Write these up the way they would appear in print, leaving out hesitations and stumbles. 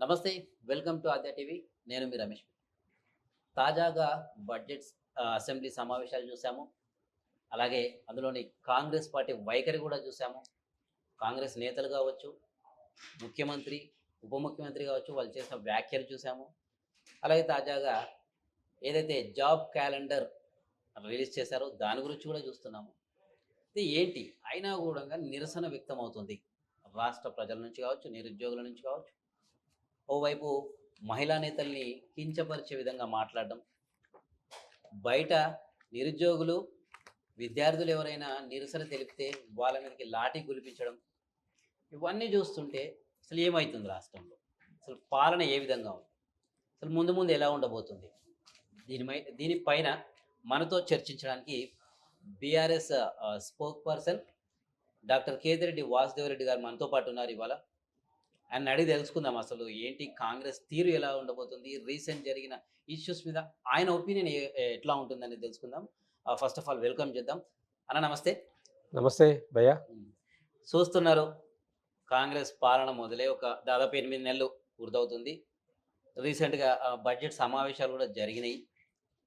నమస్తే. Welcome to Aadya TV. నేను మీ రమేష్. తాజాగా బడ్జెట్స్ అసెంబ్లీ సమావేశాలు చూసాము. అలాగే అందులోని కాంగ్రెస్ పార్టీ వైఖరి కూడా చూసాము. కాంగ్రెస్ నేతలు కావచ్చు, ముఖ్యమంత్రి, ఉప ముఖ్యమంత్రి కావచ్చు, వాళ్ళు చేసిన వ్యాఖ్యలు చూసాము. అలాగే తాజాగా ఏదైతే జాబ్ క్యాలెండర్ రిలీజ్ చేశారో దాని గురించి కూడా చూస్తున్నాము. ఇది ఏంటి? అయినా కూడా నిరసన వ్యక్తమవుతుంది. రాష్ట్ర ప్రజల నుంచి కావచ్చు, నిరుద్యోగుల నుంచి కావచ్చు. ఓవైపు మహిళా నేతల్ని కించపరిచే విధంగా మాట్లాడడం, బయట నిరుద్యోగులు, విద్యార్థులు ఎవరైనా నిరసన తెలిపితే వాళ్ళ మీదకి లాఠీ గురిపించడం, ఇవన్నీ చూస్తుంటే అసలు ఏమవుతుంది రాష్ట్రంలో? అసలు పాలన ఏ విధంగా ఉంది? అసలు ముందు ముందు ఎలా ఉండబోతుంది? దీనిపైన మనతో చర్చించడానికి BRS spoke person doctor Kethireddy Vasudeva Reddy గారు మనతో పాటు ఉన్నారు ఇవాళ. ఆయన అడిగి తెలుసుకుందాం అసలు ఏంటి కాంగ్రెస్ తీరు ఎలా ఉండబోతుంది, రీసెంట్ జరిగిన ఇష్యూస్ మీద ఆయన ఒపీనియన్ ఎట్లా ఉంటుందని తెలుసుకుందాం. ఫస్ట్ ఆఫ్ ఆల్ వెల్కమ్ చేద్దాం. అన్న నమస్తే. నమస్తే భయ్యా. చూస్తున్నారు, కాంగ్రెస్ పాలన మొదలై ఒక దాదాపు 8 నెలలు పూర్తవుతుంది. రీసెంట్గా బడ్జెట్ సమావేశాలు కూడా జరిగినాయి.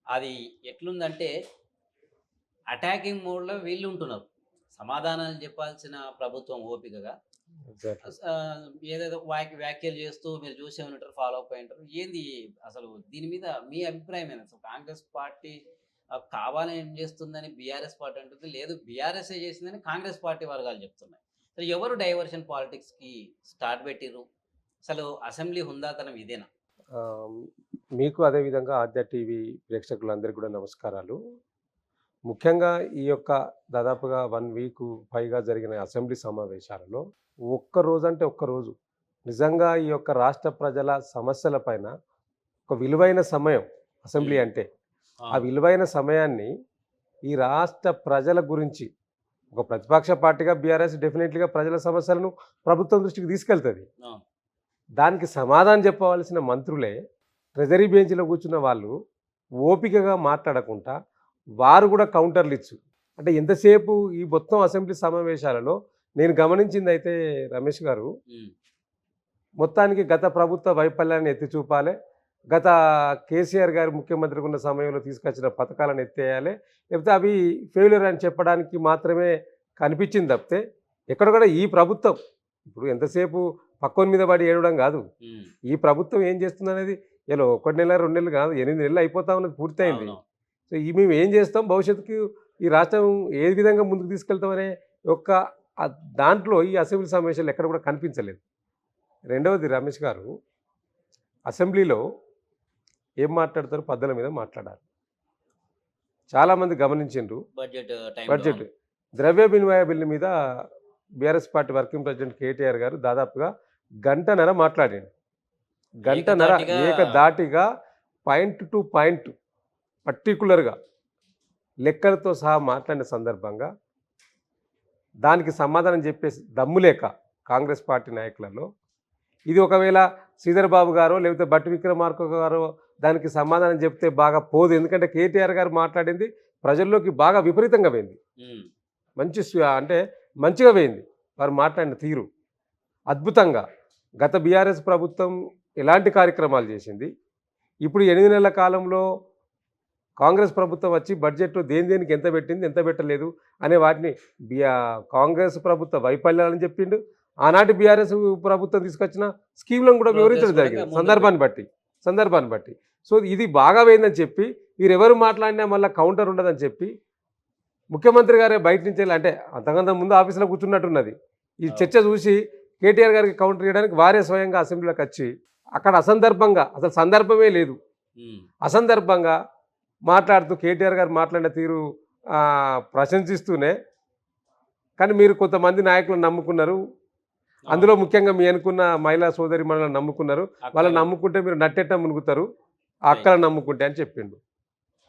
అది ఎట్లుందంటే అటాకింగ్ మోడ్లో వీళ్ళు ఉంటున్నారు. సమాధానాలు చెప్పాల్సిన ప్రభుత్వం ఓపికగా ఏదేదో వ్యాఖ్యలు చేస్తూ మీరు చూసే ఉంటారు, ఫాలో అప్ అయి ఉంటారు. ఏంది అసలు దీని మీద మీ అభిప్రాయం ఏంది? అసలు కాంగ్రెస్ పార్టీ కావాలని ఏం చేస్తుందని బీఆర్ఎస్ పార్టీ అంటుంది, లేదు బీఆర్ఎస్ఏ చేసిందని కాంగ్రెస్ పార్టీ వర్గాలు చెప్తున్నాయి. అసలు ఎవరు డైవర్షన్ పాలిటిక్స్కి స్టార్ట్ పెట్టిర్రు? అసలు అసెంబ్లీ హుందాతనం ఇదేనా? మీకు అదేవిధంగా ఆద్య టీవీ ప్రేక్షకులందరికీ కూడా నమస్కారాలు. ముఖ్యంగా ఈ యొక్క దాదాపుగా 1 వీక్ పైగా జరిగిన అసెంబ్లీ సమావేశాలలో ఒక్కరోజు నిజంగా ఈ యొక్క రాష్ట్ర ప్రజల సమస్యల పైన ఒక విలువైన సమయం అసెంబ్లీ అంటే. ఆ విలువైన సమయాన్ని ఈ రాష్ట్ర ప్రజల గురించి ఒక ప్రతిపక్ష పార్టీగా బీఆర్ఎస్ డెఫినెట్లీగా ప్రజల సమస్యలను ప్రభుత్వం దృష్టికి తీసుకెళ్తుంది. దానికి సమాధానం చెప్పవలసిన మంత్రులే ట్రెజరీ బెంచ్లో కూర్చున్న వాళ్ళు ఓపికగా మాట్లాడకుండా వారు కూడా కౌంటర్లు ఇచ్చు. అంటే ఎంతసేపు ఈ మొత్తం అసెంబ్లీ సమావేశాలలో నేను గమనించింది అయితే రమేష్ గారు, మొత్తానికి గత ప్రభుత్వ వైఫల్యాన్ని ఎత్తి చూపాలి, గత కేసీఆర్ గారు ముఖ్యమంత్రిగా ఉన్న సమయంలో తీసుకొచ్చిన పథకాలను ఎత్తేయాలి, లేకపోతే అవి ఫెయిల్యూర్ అని చెప్పడానికి మాత్రమే కనిపించింది తప్పితే ఎక్కడ కూడా ఈ ప్రభుత్వం ఇప్పుడు ఎంతసేపు పక్కన మీద పడి ఏడవడం కాదు. ఈ ప్రభుత్వం ఏం చేస్తుంది అనేది ఇలా 1 నెల 2 నెలలు కాదు, 8 నెలలు అయిపోతా ఉన్నది, పూర్తయింది. సో ఈ మేము ఏం చేస్తాం, భవిష్యత్తుకి ఈ రాష్ట్రం ఏ విధంగా ముందుకు తీసుకెళ్తామనే యొక్క దాంట్లో ఈ అసెంబ్లీ సమావేశాలు ఎక్కడ కూడా కనిపించలేదు. రెండవది రమేష్ గారు, అసెంబ్లీలో ఏం మాట్లాడతారు? పద్ధతుల మీద మాట్లాడాలి. చాలామంది గమనించిండ్రు. బడ్జెట్ ద్రవ్య వినిమయ బిల్లు మీద BRS party working president KTR గారు దాదాపుగా గంటన్నర మాట్లాడాడు. గంటన్నర ఏకధాటిగా పాయింట్ టు పాయింట్ పర్టికులర్గా లెక్కలతో సహా మాట్లాడిన సందర్భంగా దానికి సమాధానం చెప్పేసి దమ్ము లేక కాంగ్రెస్ పార్టీ నాయకులలో, ఇది ఒకవేళ శ్రీధర్ బాబు గారో లేకపోతే బట్టి విక్రమార్క గారో దానికి సమాధానం చెప్తే బాగా పోదు. ఎందుకంటే కేటీఆర్ గారు మాట్లాడింది ప్రజల్లోకి బాగా విపరీతంగా పోయింది, అంటే మంచిగా పోయింది. వారు మాట్లాడిన తీరు అద్భుతంగా. గత బీఆర్ఎస్ ప్రభుత్వం ఎలాంటి కార్యక్రమాలు చేసింది, ఇప్పుడు 8 నెలల కాలంలో కాంగ్రెస్ ప్రభుత్వం వచ్చి బడ్జెట్లో దేనికి ఎంత పెట్టింది, ఎంత పెట్టలేదు అనే వాటిని కాంగ్రెస్ ప్రభుత్వ వైఫల్యాలని చెప్పిండు. ఆనాటి బీఆర్ఎస్ ప్రభుత్వం తీసుకొచ్చిన స్కీమ్లను కూడా వివరించడం జరిగింది సందర్భాన్ని బట్టి. సో ఇది బాగా పోయిందని చెప్పి వీరెవరు మాట్లాడినా మళ్ళీ కౌంటర్ ఉండదని చెప్పి ముఖ్యమంత్రి గారే బయట నుంచి అంటే అంతకంత ముందు ఆఫీసులో కూర్చున్నట్టున్నది. ఈ చర్చ చూసి కేటీఆర్ గారికి కౌంటర్ చేయడానికి వారే స్వయంగా అసెంబ్లీలోకి వచ్చి అక్కడ అసందర్భంగా, అసలు సందర్భమే లేదు, అసందర్భంగా మాట్లాడుతూ కేటీఆర్ గారు మాట్లాడిన తీరు ప్రశంసిస్తూనే, కానీ మీరు కొంతమంది నాయకులను నమ్ముకున్నారు, అందులో ముఖ్యంగా మీ అనుకున్న మహిళా సోదరి మనల్ని నమ్ముకున్నారు, వాళ్ళని నమ్ముకుంటే మీరు నట్టెట్ట మునుగుతారు, అక్కలను నమ్ముకుంటే అని చెప్పిండు.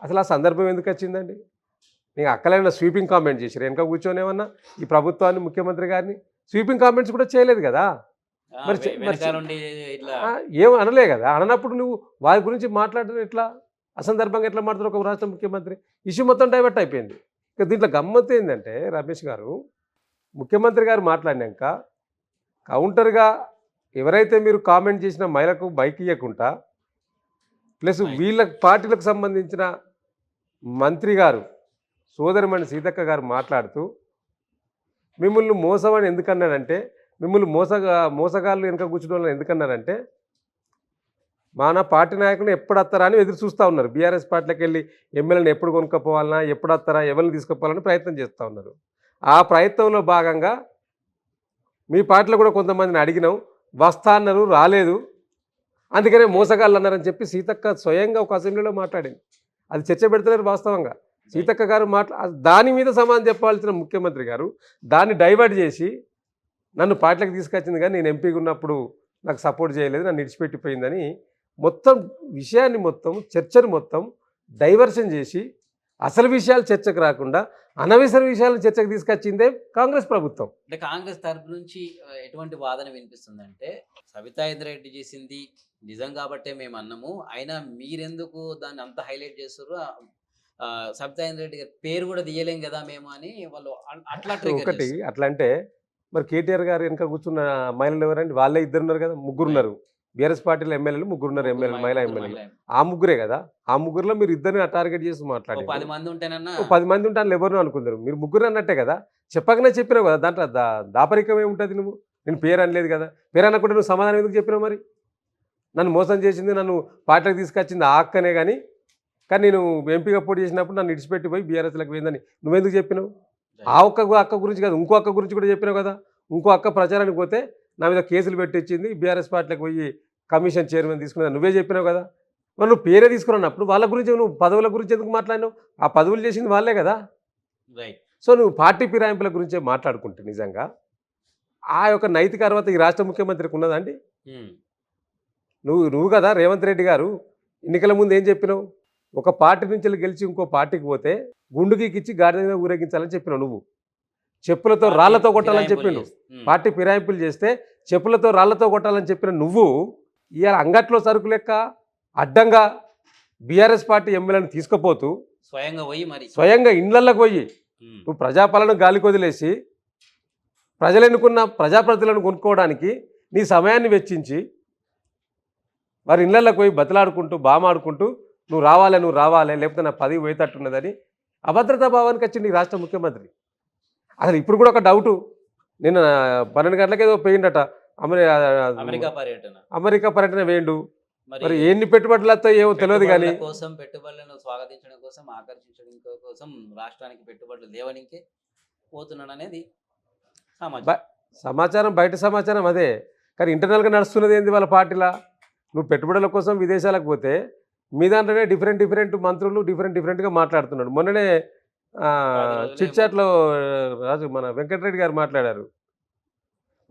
అసలు ఆ సందర్భం ఎందుకు వచ్చిందండి? నీకు అక్కలైనా స్వీపింగ్ కామెంట్ చేశారు, వెనక కూర్చొనేమన్నా ఈ ప్రభుత్వాన్ని ముఖ్యమంత్రి గారిని స్వీపింగ్ కామెంట్స్ కూడా చేయలేదు కదా, మరి ఏం అనలే కదా. అననప్పుడు నువ్వు వారి గురించి మాట్లాడడం ఎట్లా, అసందర్భంగా ఎట్లా మాట్లాడతారు ఒక రాష్ట్ర ముఖ్యమంత్రి? ఇష్యూ మొత్తం డైవర్ట్ అయిపోయింది. ఇక దీంట్లో గమ్మత్తు ఏంటంటే రమేష్ గారు, ముఖ్యమంత్రి గారు మాట్లాడినాక కౌంటర్గా ఎవరైతే మీరు కామెంట్ చేసిన మహిళకు బైక్ ఇవ్వకుండా ప్లస్ Right. వీళ్ళ పార్టీలకు సంబంధించిన మంత్రి గారు సోదరిమణి సీతక్క గారు మాట్లాడుతూ మిమ్మల్ని మోసమని ఎందుకన్నారంటే మిమ్మల్ని మోసగాళ్ళు వెనుక కూర్చున్న వాళ్ళని ఎందుకన్నారంటే మన పార్టీ నాయకులను ఎప్పుడు వస్తారా అని ఎదురు చూస్తూ ఉన్నారు. బీఆర్ఎస్ పార్టీలోకి వెళ్ళి ఎమ్మెల్యేని ఎప్పుడు కొనుక్కపోవాలన్నా ఎప్పుడు వస్తారా ఎవరిని తీసుకుపోవాలని ప్రయత్నం చేస్తూ ఉన్నారు. ఆ ప్రయత్నంలో భాగంగా మీ పార్టీలో కూడా కొంతమందిని అడిగినాం, వస్తా అన్నారు, రాలేదు, అందుకనే మోసగాళ్ళు అన్నారని చెప్పి సీతక్క స్వయంగా ఒక అసెంబ్లీలో మాట్లాడింది. అది చర్చ పెడతలేరు వాస్తవంగా. సీతక్క గారు దాని మీద సమాధానం చెప్పాల్సిన ముఖ్యమంత్రి గారు దాన్ని డైవర్ట్ చేసి నన్ను పార్టీలకు తీసుకొచ్చింది కానీ నేను ఎంపీగా ఉన్నప్పుడు నాకు సపోర్ట్ చేయలేదు, నన్ను విడిచిపెట్టిపోయిందని మొత్తం విషయాన్ని చర్చను డైవర్షన్ చేసి అసలు విషయాలు చర్చకు రాకుండా అనవసర విషయాలను చర్చకు తీసుకొచ్చిందే కాంగ్రెస్ ప్రభుత్వం. అంటే కాంగ్రెస్ తరపు నుంచి ఎటువంటి వాదన వినిపిస్తుందంటే సబితా ఇంద్రారెడ్డి చేసింది నిజం కాబట్టే మేము అన్నాము, అయినా మీరెందుకు దాన్ని అంత హైలైట్ చేస్తారు, సబితా ఇంద్రారెడ్డి గారి పేరు కూడా తీయలేం కదా మేము అని వాళ్ళు అట్లా ఒకటి అట్లా అంటే మరి కేటీఆర్ గారు వెనక కూర్చున్న మహిళలు ఎవరండి? వాళ్ళే ఇద్దరు ఉన్నారు కదా, ముగ్గురు ఉన్నారు. బీఆర్ఎస్ పార్టీలో ఎమ్మెల్యేలు ముగ్గురు ఉన్నారు, మహిళా ఎమ్మెల్యేలు. ఆ ముగ్గురే కదా, ఆ ముగ్గురులో మీరు ఇద్దరిని టార్గెట్ చేసి మాట్లాడారు. 10 మంది ఉంటేనన్నా 10 మంది ఉంటాను ఎవరు అనుకుందరు, మీరు ముగ్గురు అన్నట్టే కదా. చెప్పకనే చెప్పినావు కదా, దాంట్లో దాపరికం ఏముంటుంది? నేను పేరు అనలేదు కదా, పేరు అనకుండా నువ్వు సమాధానం ఎందుకు చెప్పినావు? మరి నన్ను మోసం చేసింది, నన్ను పార్టీలకు తీసుకొచ్చింది ఆ అక్కనే కానీ నేను ఎంపీగా పోటీ చేసినప్పుడు నన్ను ఇడిచిపెట్టిపోయి బీఆర్ఎస్లకు పోయిందని నువ్వెందుకు చెప్పినావు? ఆ అక్క గురించి కాదు, ఇంకో అక్క గురించి కూడా చెప్పినావు కదా. ఇంకో అక్క ప్రచారానికి పోతే నా మీద కేసులు పెట్టించింది, బీఆర్ఎస్ పార్టీలకు పోయి కమిషన్ చైర్మన్ తీసుకున్నది నువ్వే చెప్పినావు కదా. మరి నువ్వు పేరే తీసుకున్నప్పుడు వాళ్ళ గురించి నువ్వు పదవుల గురించి ఎందుకు మాట్లాడినావు? ఆ పదవులు చేసింది వాళ్ళే కదా. సో నువ్వు పార్టీ ఫిరాయింపుల గురించే మాట్లాడుకుంటే నిజంగా ఆ యొక్క నైతిక అర్హత ఈ రాష్ట్ర ముఖ్యమంత్రికి ఉన్నదండి? నువ్వు కదా రేవంత్ రెడ్డి గారు ఎన్నికల ముందు ఏం చెప్పినావు? ఒక పార్టీ నుంచి గెలిచి ఇంకో పార్టీకి పోతే గుండుకిచ్చి గాడి మీద ఊరేగించాలని చెప్పినావు. నువ్వు చెప్పులతో రాళ్లతో కొట్టాలని చెప్పిండు. పార్టీ ఫిరాయింపులు చేస్తే చెప్పులతో రాళ్లతో కొట్టాలని చెప్పిన నువ్వు ఇవాళ అంగట్లో సరుకు లెక్క అడ్డంగా బీఆర్ఎస్ పార్టీ ఎమ్మెల్యేలను తీసుకుపోతూ స్వయంగా ఇండ్లకి పోయి నువ్వు ప్రజాపాలన గాలికి వదిలేసి ప్రజలు ఎన్నుకున్న ప్రజాప్రతినిధులను కొనుక్కోవడానికి నీ సమయాన్ని వెచ్చించి వారి ఇళ్లలోకి పోయి బతలాడుకుంటూ బామాడుకుంటూ నువ్వు రావాలి లేకపోతే నా పదవి పోయేటట్టున్నదని అభద్రతా భావానికి వచ్చింది ఈ రాష్ట్ర ముఖ్యమంత్రి. అసలు ఇప్పుడు కూడా ఒక డౌటు, నిన్న 12 గంటలకు ఏదో పోయిండట అమెరికా పర్యటన వేయండు. మరి ఎన్ని పెట్టుబడులతో ఏమో తెలియదు కానీ పెట్టుబడులను స్వాగతించడం కోసం ఆకర్షించడం కోసం రాష్ట్రానికి పెట్టుబడులు లేవనికే పోతున్నాడు అనేది సమాచారం, బయట సమాచారం అదే. కానీ ఇంటర్నల్గా నడుస్తున్నది ఏంది వాళ్ళ పార్టీలా? నువ్వు పెట్టుబడుల కోసం విదేశాలకు పోతే మీ దాంట్లోనే డిఫరెంట్ మంత్రులు డిఫరెంట్గా మాట్లాడుతున్నాడు. మొన్ననే చిట్చాట్లో రాజు మన వెంకటరెడ్డి గారు మాట్లాడారు,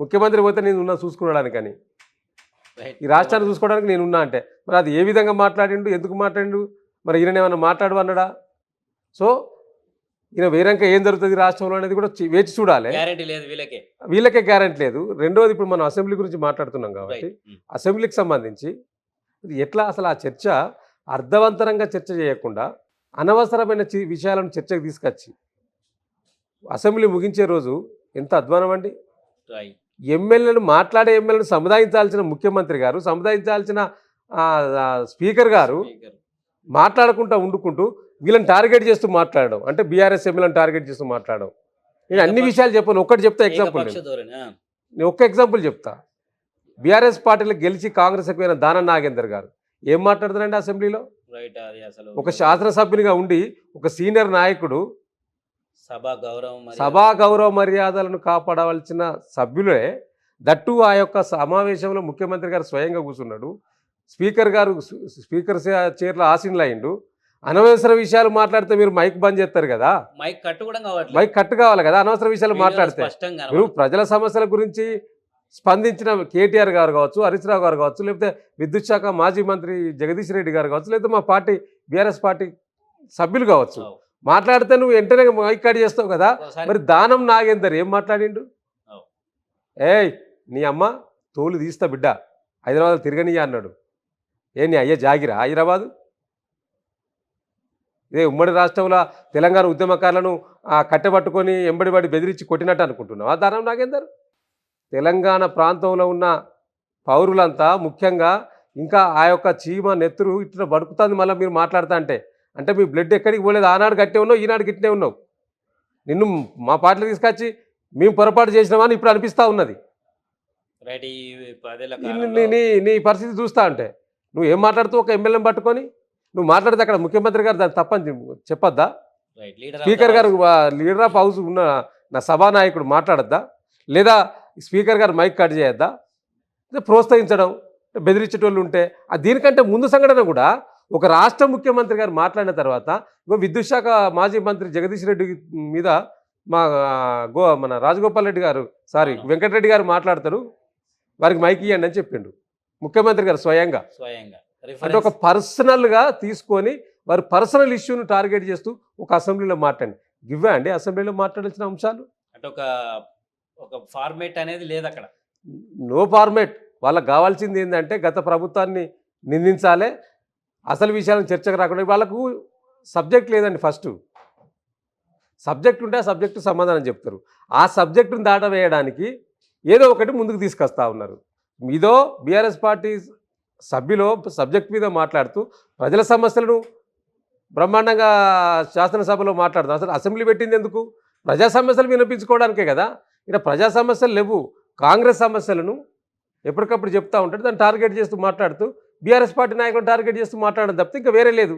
ముఖ్యమంత్రి పోతే నేను ఉన్నా చూసుకునడానికని, ఈ రాష్ట్రాన్ని చూసుకోవడానికి నేను ఉన్నా అంటే మరి అది ఏ విధంగా మాట్లాడిండు, ఎందుకు మాట్లాడిండు? మరి ఈయన ఏమన్నా మాట్లాడు అన్నాడా? సో ఈయన వేరంగా ఏం జరుగుతుంది రాష్ట్రంలో అనేది కూడా వేచి చూడాలి. వీళ్ళకే గ్యారెంటీ లేదు. రెండోది, ఇప్పుడు మనం అసెంబ్లీ గురించి మాట్లాడుతున్నాం కాబట్టి అసెంబ్లీకి సంబంధించి ఎట్లా అసలు ఆ చర్చ అర్థవంతరంగా చర్చ చేయకుండా అనవసరమైన విషయాలను చర్చకు తీసుకొచ్చి అసెంబ్లీ ముగించే రోజు ఎంత అధ్వానం అండి. ఎమ్మెల్యేలను సముదాయించాల్సిన ముఖ్యమంత్రి గారు, సముదాయించాల్సిన స్పీకర్ గారు మాట్లాడకుండా ఉండుకుంటూ వీళ్ళని టార్గెట్ చేస్తూ మాట్లాడడం, అంటే బీఆర్ఎస్ ఎమ్మెల్యేలను టార్గెట్ చేస్తూ మాట్లాడడం. నేను అన్ని విషయాలు చెప్పాను, ఒక్కటి చెప్తా ఎగ్జాంపుల్. నేను ఒక్క ఎగ్జాంపుల్ చెప్తా. బీఆర్ఎస్ పార్టీలో గెలిచి కాంగ్రెస్కి పోయిన దానం నాగేందర్ గారు ఏం మాట్లాడుతున్నారండి అసెంబ్లీలో? ఒక శాసనసభ్యునిగా ఉండి ఒక సీనియర్ నాయకుడు సభా గౌరవ మర్యాదలను కాపాడవలసిన సభ్యులే, దట్టు ఆ యొక్క సమావేశంలో ముఖ్యమంత్రి గారు స్వయంగా కూర్చున్నాడు, స్పీకర్ చైర్లో ఆసీనులు అయిండు. అనవసర విషయాలు మాట్లాడితే మీరు మైక్ బంద్ చేస్తారు కదా, మైక్ కట్టు కావాలి కదా. అనవసర విషయాలు మాట్లాడితే మీరు ప్రజల సమస్యల గురించి స్పందించిన కేటీఆర్ గారు కావచ్చు, హరీష్ రావు గారు కావచ్చు, లేకపోతే విద్యుత్ శాఖ మాజీ మంత్రి జగదీష్ రెడ్డి గారు కావచ్చు, లేకపోతే మా పార్టీ బీఆర్ఎస్ పార్టీ సభ్యులు కావచ్చు, మాట్లాడితే నువ్వు వెంటనే మైక్ కట్ చేస్తావు కదా. మరి దానం నాగేందర్ ఏం మాట్లాడిండు? ఏయ్ నీ అమ్మ తోలు తీస్తా బిడ్డ, హైదరాబాద్ తిరగనియా అన్నాడు. నీ అయ్యే జాగిరా హైదరాబాదు? ఇదే ఉమ్మడి రాష్ట్రంలో తెలంగాణ ఉద్యమకారులను కట్టెబట్టుకొని ఎంబడిబడి బెదిరించి కొట్టినట్టు అనుకుంటున్నావు ఆ దానం నాగేందర్? తెలంగాణ ప్రాంతంలో ఉన్న పౌరులంతా ముఖ్యంగా ఇంకా ఆ యొక్క చీమ నెత్తురు ఇట్లా బడుకుతుంది. మళ్ళీ మీరు మాట్లాడుతా అంటే మీ బ్లడ్ ఎక్కడికి పోలేదు. ఆనాడు గట్టే ఉన్నావు, ఈనాడు గిట్టే ఉన్నావు. నిన్ను మా పార్టీలో తీసుకొచ్చి మేము పొరపాటు చేసినామని ఇప్పుడు అనిపిస్తూ ఉన్నది. రైట్. ఈ 10 ఏళ్ల నీ కాలంలో నీ నీ పరిస్థితి చూస్తా అంటే నువ్వు ఏం మాట్లాడుతూ ఒక ఎమ్మెల్యేని పట్టుకొని నువ్వు మాట్లాడితే అక్కడ ముఖ్యమంత్రి గారు దాన్ని తప్పని చెప్పొద్దా? Right. Leader of the speaker గారు హౌస్. లీడర్ ఆఫ్ హౌస్ ఉన్న నా సభానాయకుడు మాట్లాడద్దా? లేదా స్పీకర్ గారు మైక్ కట్ చేయొద్దా? ప్రోత్సహించడం, బెదిరించేటోళ్ళు ఉంటే దీనికంటే ముందు సంఘటన కూడా ఒక రాష్ట్ర ముఖ్యమంత్రి గారు మాట్లాడిన తర్వాత విద్యుత్ శాఖ మాజీ మంత్రి జగదీష్ రెడ్డి మీద మన రాజగోపాల్ రెడ్డి గారు అవును. వెంకటరెడ్డి గారు మాట్లాడతారు, వారికి మైక్ ఇవ్వండి అని చెప్పిండు ముఖ్యమంత్రి గారు స్వయంగా. అంటే ఒక పర్సనల్గా తీసుకొని వారు పర్సనల్ ఇష్యూని టార్గెట్ చేస్తూ ఒక అసెంబ్లీలో మాట్లాడి ఇవే అండి అసెంబ్లీలో మాట్లాడాల్సిన అంశాలు. అంటే ఒక ఫార్మేట్ అనేది లేదు అక్కడ. No format. వాళ్ళకి కావాల్సింది ఏంటంటే గత ప్రభుత్వాన్ని నిందించాలి, అసలు విషయాలను చర్చకు రాకుండా. వాళ్ళకు సబ్జెక్ట్ లేదండి. ఫస్ట్ సబ్జెక్ట్ ఉంటే ఆ సబ్జెక్టు సమాధానం చెప్తారు. ఆ సబ్జెక్టును దాటవేయడానికి ఏదో ఒకటి ముందుకు తీసుకొస్తా ఉన్నారు. ఇదో బీఆర్ఎస్ పార్టీ సభ్యులు సబ్జెక్ట్ మీద మాట్లాడుతూ ప్రజల సమస్యలను బ్రహ్మాండంగా శాసనసభలో మాట్లాడుతాం. అసలు అసెంబ్లీ పెట్టింది ఎందుకు? ప్రజా సమస్యలు వినిపించుకోవడానికే కదా. ఇక్కడ ప్రజా సమస్యలు లేవు. కాంగ్రెస్ సమస్యలను ఎప్పటికప్పుడు చెప్తా ఉంటాడు, దాన్ని టార్గెట్ చేస్తూ మాట్లాడుతూ బీఆర్ఎస్ పార్టీ నాయకులను టార్గెట్ చేస్తూ మాట్లాడడం తప్పితే ఇంకా వేరే లేదు.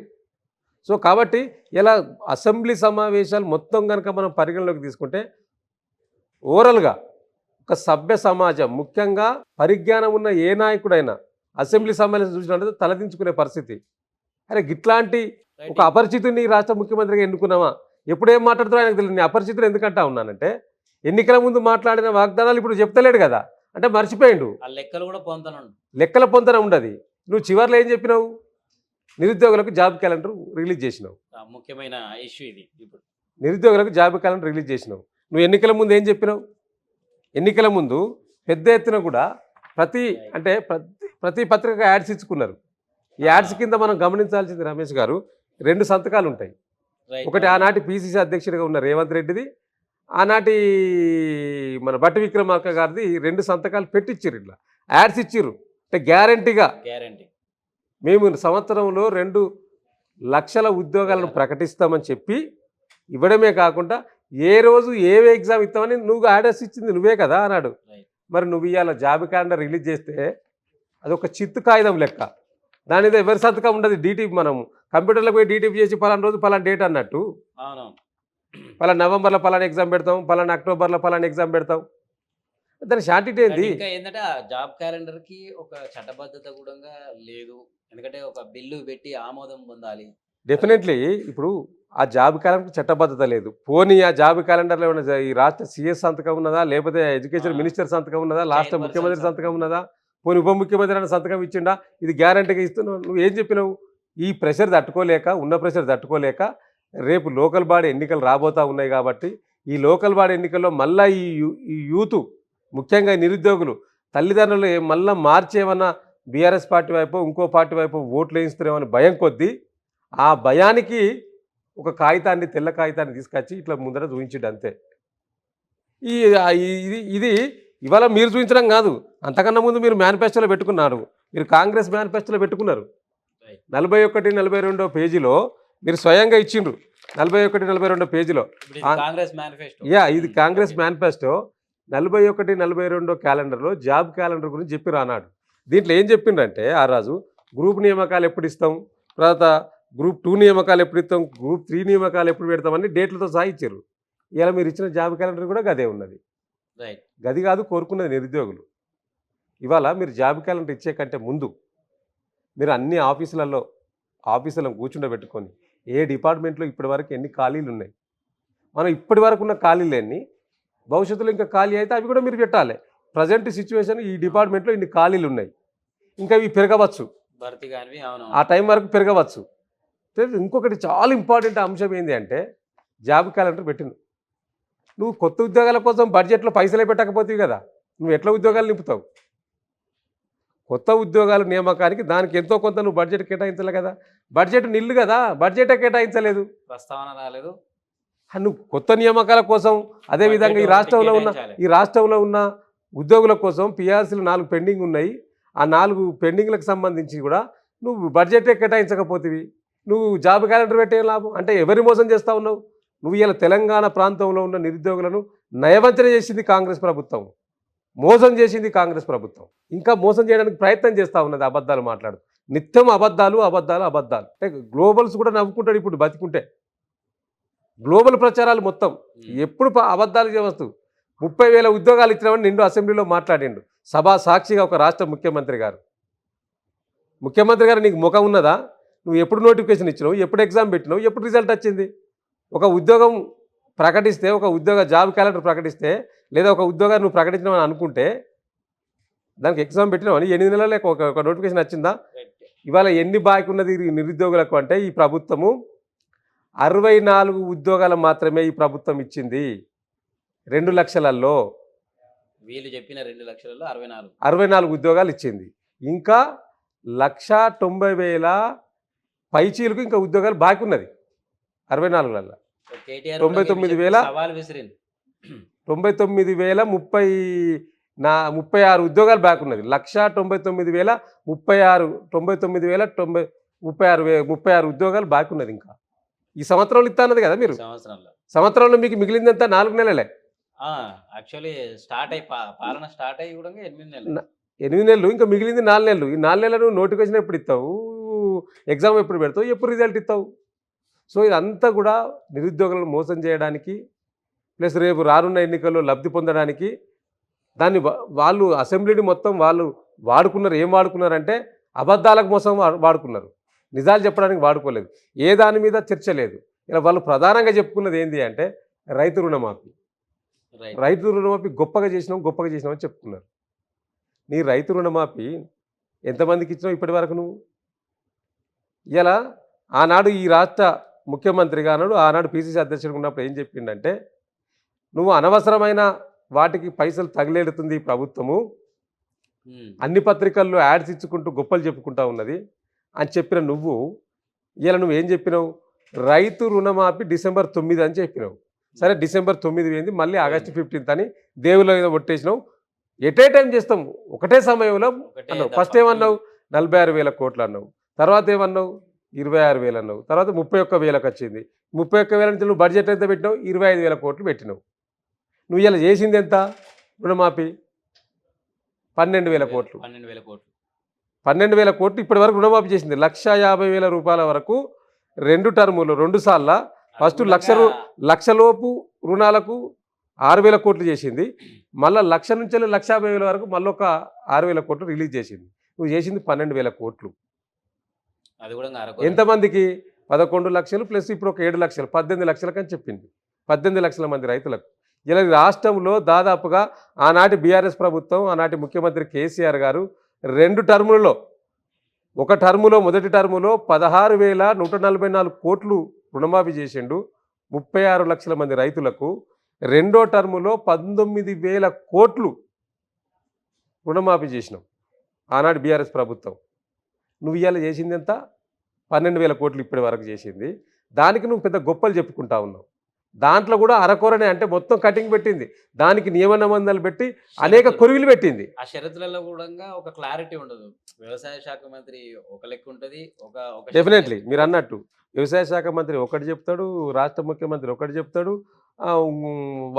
సో కాబట్టి ఇలా అసెంబ్లీ సమావేశాలు మొత్తం కనుక మనం పరిగణలోకి తీసుకుంటే ఓవరాల్గా ఒక సభ్య సమాజం, ముఖ్యంగా పరిజ్ఞానం ఉన్న ఏ నాయకుడైనా అసెంబ్లీ సమావేశం చూసినట్టు తలదించుకునే పరిస్థితి. అరే గిట్లాంటి ఒక అపరిచితుని రాష్ట్ర ముఖ్యమంత్రిగా ఎన్నుకున్నామా? ఎప్పుడేం మాట్లాడుతారో ఆయనకు తెలియదు. నేను అపరిచితుడు ఎందుకంటా ఉన్నానంటే ఎన్నికల ముందు మాట్లాడిన వాగ్దానాలు ఇప్పుడు చెప్తలేడు కదా, అంటే మర్చిపోయిండు. ఆ లెక్కలు కూడా పొందనండి. లెక్కల పొంతన ఉండదు. నువ్వు చివరిలో ఏం చెప్పినావు? నిరుద్యోగులకు జాబ్ క్యాలెండర్ రిలీజ్ చేసినావు. ముఖ్యమైన ఇష్యూ ఇది. ఇప్పుడు నిరుద్యోగులకు జాబ్ క్యాలెండర్ రిలీజ్ చేసినావు. నువ్వు ఎన్నికల ముందు ఏం చెప్పినావు? ఎన్నికల ముందు పెద్ద ఎత్తున కూడా ప్రతి పత్రిక యాడ్స్ ఇచ్చుకున్నారు. ఈ యాడ్స్ కింద మనం గమనించాల్సింది రమేష్ గారు, 2 సంతకాలు ఉంటాయి. ఒకటి ఆనాటి పిసిసి అధ్యక్షుడిగా ఉన్న రేవంత్ రెడ్డిది, ఆనాటి మన బట్టి విక్రమార్క గారిది. 2 సంతకాలు పెట్టించారు, ఇట్లా యాడ్స్ ఇచ్చిర్రు. అంటే గ్యారంటీగా మేము సంవత్సరంలో 2 లక్షల ఉద్యోగాలను ప్రకటిస్తామని చెప్పి ఇవ్వడమే కాకుండా ఏ రోజు ఏ ఎగ్జామ్ ఇస్తామని నువ్వు యాడ్స్ ఇచ్చింది నువ్వే కదా అన్నాడు. మరి నువ్వు ఇవాళ జాబ్ క్యాలెండర్ రిలీజ్ చేస్తే అదొక చిత్తు కాగితం లెక్క. దాని మీద ఎవరి సంతకం ఉండదు. డీటీపీ మనం కంప్యూటర్లో పోయి డీటీపీ చేసి పలానా రోజు పలానా డేట్ అన్నట్టు, పలానా నవంబర్లో పలానా ఎగ్జామ్ పెడతాం, పలానా అక్టోబర్లో పలానా ఎగ్జామ్ పెడతాం. దాని షార్టిటీ ఏంది? ఇంకా ఏంటంటే ఆ జాబ్ క్యాలెండర్ కి ఒక చట్టబద్ధత కూడా లేదు. ఎందుకంటే ఒక బిల్లు పెట్టి ఆమోదం పొందాలి. డెఫినెట్లీ ఇప్పుడు ఆ జాబ్ క్యాలెండర్ చట్టబద్ధత లేదు. పోనీ ఆ జాబ్ క్యాలెండర్లో ఉన్న ఈ రాష్ట్ర సీఎస్ సంతకం ఉన్నదా, లేకపోతే ఎడ్యుకేషన్ మినిస్టర్ సంతకం ఉన్నదా, రాష్ట్ర ముఖ్యమంత్రి సంతకం ఉన్నదా, పోనీ ఉప ముఖ్యమంత్రి అని సంతకం ఇచ్చిండా? ఇది గ్యారంటీగా ఇస్తున్నావు. నువ్వు ఏం చెప్పినావు? ఈ ప్రెషర్ తట్టుకోలేక, ఉన్న ప్రెషర్ తట్టుకోలేక రేపు లోకల్ బాడీ ఎన్నికలు రాబోతూ ఉన్నాయి కాబట్టి ఈ లోకల్ బాడీ ఎన్నికల్లో మళ్ళీ ఈ యూత్, ముఖ్యంగా నిరుద్యోగులు తల్లిదండ్రులు మళ్ళీ మార్చేమన్నా బీఆర్ఎస్ పార్టీ వైపు ఇంకో పార్టీ వైపు ఓట్లు వేయిస్తారేమని భయం కొద్దీ ఆ భయానికి ఒక కాగితాన్ని, తెల్ల కాగితాన్ని తీసుకొచ్చి ఇట్లా ముందర చూపించాడు అంతే. ఇది ఇవాళ మీరు చూపించడం కాదు, అంతకన్నా ముందు మీరు మేనిఫెస్టోలో పెట్టుకున్నారు. మీరు కాంగ్రెస్ మేనిఫెస్టోలో పెట్టుకున్నారు. 41, 42 పేజీలో మీరు స్వయంగా ఇచ్చిండ్రు. 41, 42 పేజీలో ఇది కాంగ్రెస్ మేనిఫెస్టో. 41, 42 క్యాలెండర్లో జాబ్ క్యాలెండర్ గురించి చెప్పి రానాడు. దీంట్లో ఏం చెప్పిండ్రంటే ఆ రాజు గ్రూప్ నియామకాలు ఎప్పుడు ఇస్తాం, తర్వాత గ్రూప్ 2 నియామకాలు ఎప్పుడు ఇస్తాం, గ్రూప్ 3 నియామకాలు ఎప్పుడు పెడతామని డేట్లతో సహా ఇచ్చారు. ఇలా మీరు ఇచ్చిన జాబ్ క్యాలెండర్ కూడా గదే ఉన్నది. గది కాదు కోరుకున్నది నిరుద్యోగులు. ఇవాళ మీరు జాబ్ క్యాలెండర్ ఇచ్చే కంటే ముందు మీరు అన్ని ఆఫీసులను కూర్చుండబెట్టుకొని ఏ డిపార్ట్మెంట్లో ఇప్పటివరకు ఎన్ని ఖాళీలు ఉన్నాయి, మనం ఇప్పటి వరకు ఉన్న ఖాళీలు ఎన్ని, భవిష్యత్తులో ఇంకా ఖాళీ అయితే అవి కూడా మీరు పెట్టాలి. ప్రజెంట్ సిచ్యువేషన్ ఈ డిపార్ట్మెంట్లో ఇన్ని ఖాళీలు ఉన్నాయి, ఇంకా ఇవి పెరగవచ్చు, ఆ టైం వరకు పెరగవచ్చు. ఇంకొకటి చాలా ఇంపార్టెంట్ అంశం ఏంటి అంటే జాబ్ క్యాలెండర్ పెట్టింది. నువ్వు కొత్త ఉద్యోగాల కోసం బడ్జెట్లో పైసలే పెట్టకపోతే కదా నువ్వు ఎట్లా ఉద్యోగాలు నింపుతావు? కొత్త ఉద్యోగాల నియామకానికి దానికి ఎంతో కొంత నువ్వు బడ్జెట్ కేటాయించలే కదా. బడ్జెట్ నిల్లు కదా, బడ్జెటే కేటాయించలేదు, ప్రస్తావన రాలేదు. నువ్వు కొత్త నియామకాల కోసం అదేవిధంగా ఈ రాష్ట్రంలో ఉన్న ఉద్యోగుల కోసం పిఆర్సీలు 4 పెండింగ్ ఉన్నాయి. ఆ 4 పెండింగ్లకు సంబంధించి కూడా నువ్వు బడ్జెటే కేటాయించకపోతివి, నువ్వు జాబ్ క్యాలెండర్ పెట్టే లాభం అంటే ఎవరి మోసం చేస్తా ఉన్నావు? నువ్వు ఇలా తెలంగాణ ప్రాంతంలో ఉన్న నిరుద్యోగులను నయవంచన చేసింది కాంగ్రెస్ ప్రభుత్వం, మోసం చేసింది కాంగ్రెస్ ప్రభుత్వం, ఇంకా మోసం చేయడానికి ప్రయత్నం చేస్తూ ఉన్నది అబద్ధాలు మాట్లాడు, నిత్యం అబద్ధాలు అబద్ధాలు అబద్ధాలు. అంటే గ్లోబల్స్ కూడా నవ్వుకుంటాడు ఇప్పుడు బతికుంటే, గ్లోబల్ ప్రచారాలు మొత్తం ఎప్పుడు అబద్ధాలు చేయవస్తు. 30,000 ఉద్యోగాలు ఇచ్చినామని నిండు అసెంబ్లీలో మాట్లాడిండు సభా సాక్షిగా ఒక రాష్ట్ర ముఖ్యమంత్రి గారు. ముఖ్యమంత్రి గారు నీకు ముఖం ఉన్నదా? నువ్వు ఎప్పుడు నోటిఫికేషన్ ఇచ్చినావు, ఎప్పుడు ఎగ్జామ్ పెట్టినావు, ఎప్పుడు రిజల్ట్ వచ్చింది? ఒక ఉద్యోగం ప్రకటిస్తే, ఒక ఉద్యోగ జాబ్ క్యాలెండర్ ప్రకటిస్తే, లేదా ఒక ఉద్యోగాన్ని నువ్వు ప్రకటించినావని అనుకుంటే దానికి ఎగ్జామ్ పెట్టినావు అని 8 నెలలే ఒక నోటిఫికేషన్ వచ్చిందా? ఇవాళ ఎన్ని బాకీ ఉన్నది నిరుద్యోగులకు అంటే ఈ ప్రభుత్వము 64 ఉద్యోగాలు మాత్రమే ఈ ప్రభుత్వం ఇచ్చింది 2 లక్షలలో. వీళ్ళు చెప్పిన 2 లక్షలలో 64 ఉద్యోగాలు ఇచ్చింది. ఇంకా 1,90,000 పైచీలకు ఇంకా ఉద్యోగాలు బాకీ ఉన్నది 64లలో. 99,036 ఉద్యోగాలు బాకీ ఉన్నది. 1,99,036 ఉద్యోగాలు బాకీ ఉన్నది. ఇంకా ఈ సంవత్సరంలో ఇస్తా అన్నది కదా మీరు. సంవత్సరంలో మీకు మిగిలిందంతా 4 నెలలే. యాక్చువల్లీ పాలన స్టార్ట్ అయ్యి కూడా 8 నెలలు, ఇంకా మిగిలింది 4 నెలలు. ఈ 4 నెలలు నోటిఫికేషన్ ఎప్పుడు ఇస్తావు, ఎగ్జామ్ ఎప్పుడు పెడతావు, ఎప్పుడు రిజల్ట్ ఇస్తావు? సో ఇదంతా కూడా నిరుద్యోగులను మోసం చేయడానికి, ప్లస్ రేపు రానున్న ఎన్నికల్లో లబ్ధి పొందడానికి, దాన్ని వాళ్ళు అసెంబ్లీని మొత్తం వాళ్ళు వాడుకున్నారు. ఏం వాడుకున్నారంటే అబద్ధాలకు మోసం వాడుకున్నారు, నిజాలు చెప్పడానికి వాడుకోలేదు. ఏ దాని మీద చర్చ లేదు. ఇలా వాళ్ళు ప్రధానంగా చెప్పుకున్నది ఏంటి అంటే రైతు రుణమాఫీ. రైతు రుణమాఫీ గొప్పగా చేసినామని చెప్పుకున్నారు. నీ రైతు రుణమాఫీ ఎంతమందికి ఇచ్చినావు ఇప్పటి వరకు నువ్వు? ఇలా ఆనాడు ఈ రాష్ట్ర ముఖ్యమంత్రిగా అన్నాడు, ఆనాడు పిసిసి అధ్యక్షుడిగా ఉన్నప్పుడు ఏం చెప్పిండంటే, నువ్వు అనవసరమైన వాటికి పైసలు తగిలేడుతుంది ఈ ప్రభుత్వము, అన్ని పత్రికల్లో యాడ్స్ ఇచ్చుకుంటూ గొప్పలు చెప్పుకుంటా ఉన్నది అని చెప్పిన నువ్వు ఇలా నువ్వేం చెప్పినావు? రైతు రుణమాఫీ డిసెంబర్ 9 అని చెప్పినావు. సరే డిసెంబర్ 9 పోయింది, మళ్ళీ ఆగస్టు 15 అని దేవుళ్ళ మీద కొట్టేసినావు. ఎటే టైం చేస్తాం ఒకటే సమయంలో అన్నావు. ఫస్ట్ ఏమన్నావు? 46,000 కోట్లు అన్నావు. తర్వాత ఏమన్నావు? 26,000 అన్నావు. తర్వాత 31,000కి వచ్చింది. 31,000 నుంచి నువ్వు బడ్జెట్ ఎంత పెట్టినావు? 25,000 కోట్లు పెట్టినావు. నువ్వు ఇలా చేసింది ఎంత రుణమాఫీ? 12,000 కోట్లు. 12,000 కోట్లు ఇప్పటి వరకు రుణమాఫీ చేసింది. 1,50,000 రూపాయల వరకు 2 టర్ములు 2 సార్లు. ఫస్ట్ లక్షలోపు రుణాలకు 6,000 కోట్లు చేసింది. మళ్ళీ 1,00,000 నుంచి 1,50,000 వరకు మళ్ళీ ఒక 6,000 కోట్లు రిలీజ్ చేసింది. నువ్వు చేసింది 12,000 కోట్లు. ఎంతమందికి? 11 లక్షలు ప్లస్ ఇప్పుడు ఒక 7 లక్షలు, 18 లక్షలకు అని చెప్పింది. 18 లక్షల మంది రైతులకు. ఇలా రాష్ట్రంలో దాదాపుగా ఆనాటి బీఆర్ఎస్ ప్రభుత్వం, ఆనాటి ముఖ్యమంత్రి కేసీఆర్ గారు 2 టర్ములలో, ఒక టర్ములో మొదటి టర్ములో 16,144 కోట్లు రుణమాఫీ చేసిండు 36 లక్షల మంది రైతులకు. రెండో టర్ములో 19,000 కోట్లు రుణమాఫీ చేసినాం ఆనాడు బీఆర్ఎస్ ప్రభుత్వం. నువ్వు ఇవాళ చేసింది ఎంత? 12,000 కోట్లు ఇప్పటి వరకు చేసింది. దానికి నువ్వు పెద్ద గొప్పలు చెప్పుకుంటా ఉన్నావు. దాంట్లో కూడా అరకొరనే, అంటే మొత్తం కటింగ్ పెట్టింది, దానికి నియమ నిబంధనలు పెట్టి అనేక కొరివిలు పెట్టింది. ఆ షరతులలో కూడా ఒక క్లారిటీ ఉండదు. వ్యవసాయ శాఖ మంత్రి ఒక లెక్క ఉంటుంది. డెఫినెట్లీ మీరు అన్నట్టు వ్యవసాయ శాఖ మంత్రి ఒకటి చెప్తాడు, రాష్ట్ర ముఖ్యమంత్రి ఒకటి చెప్తాడు,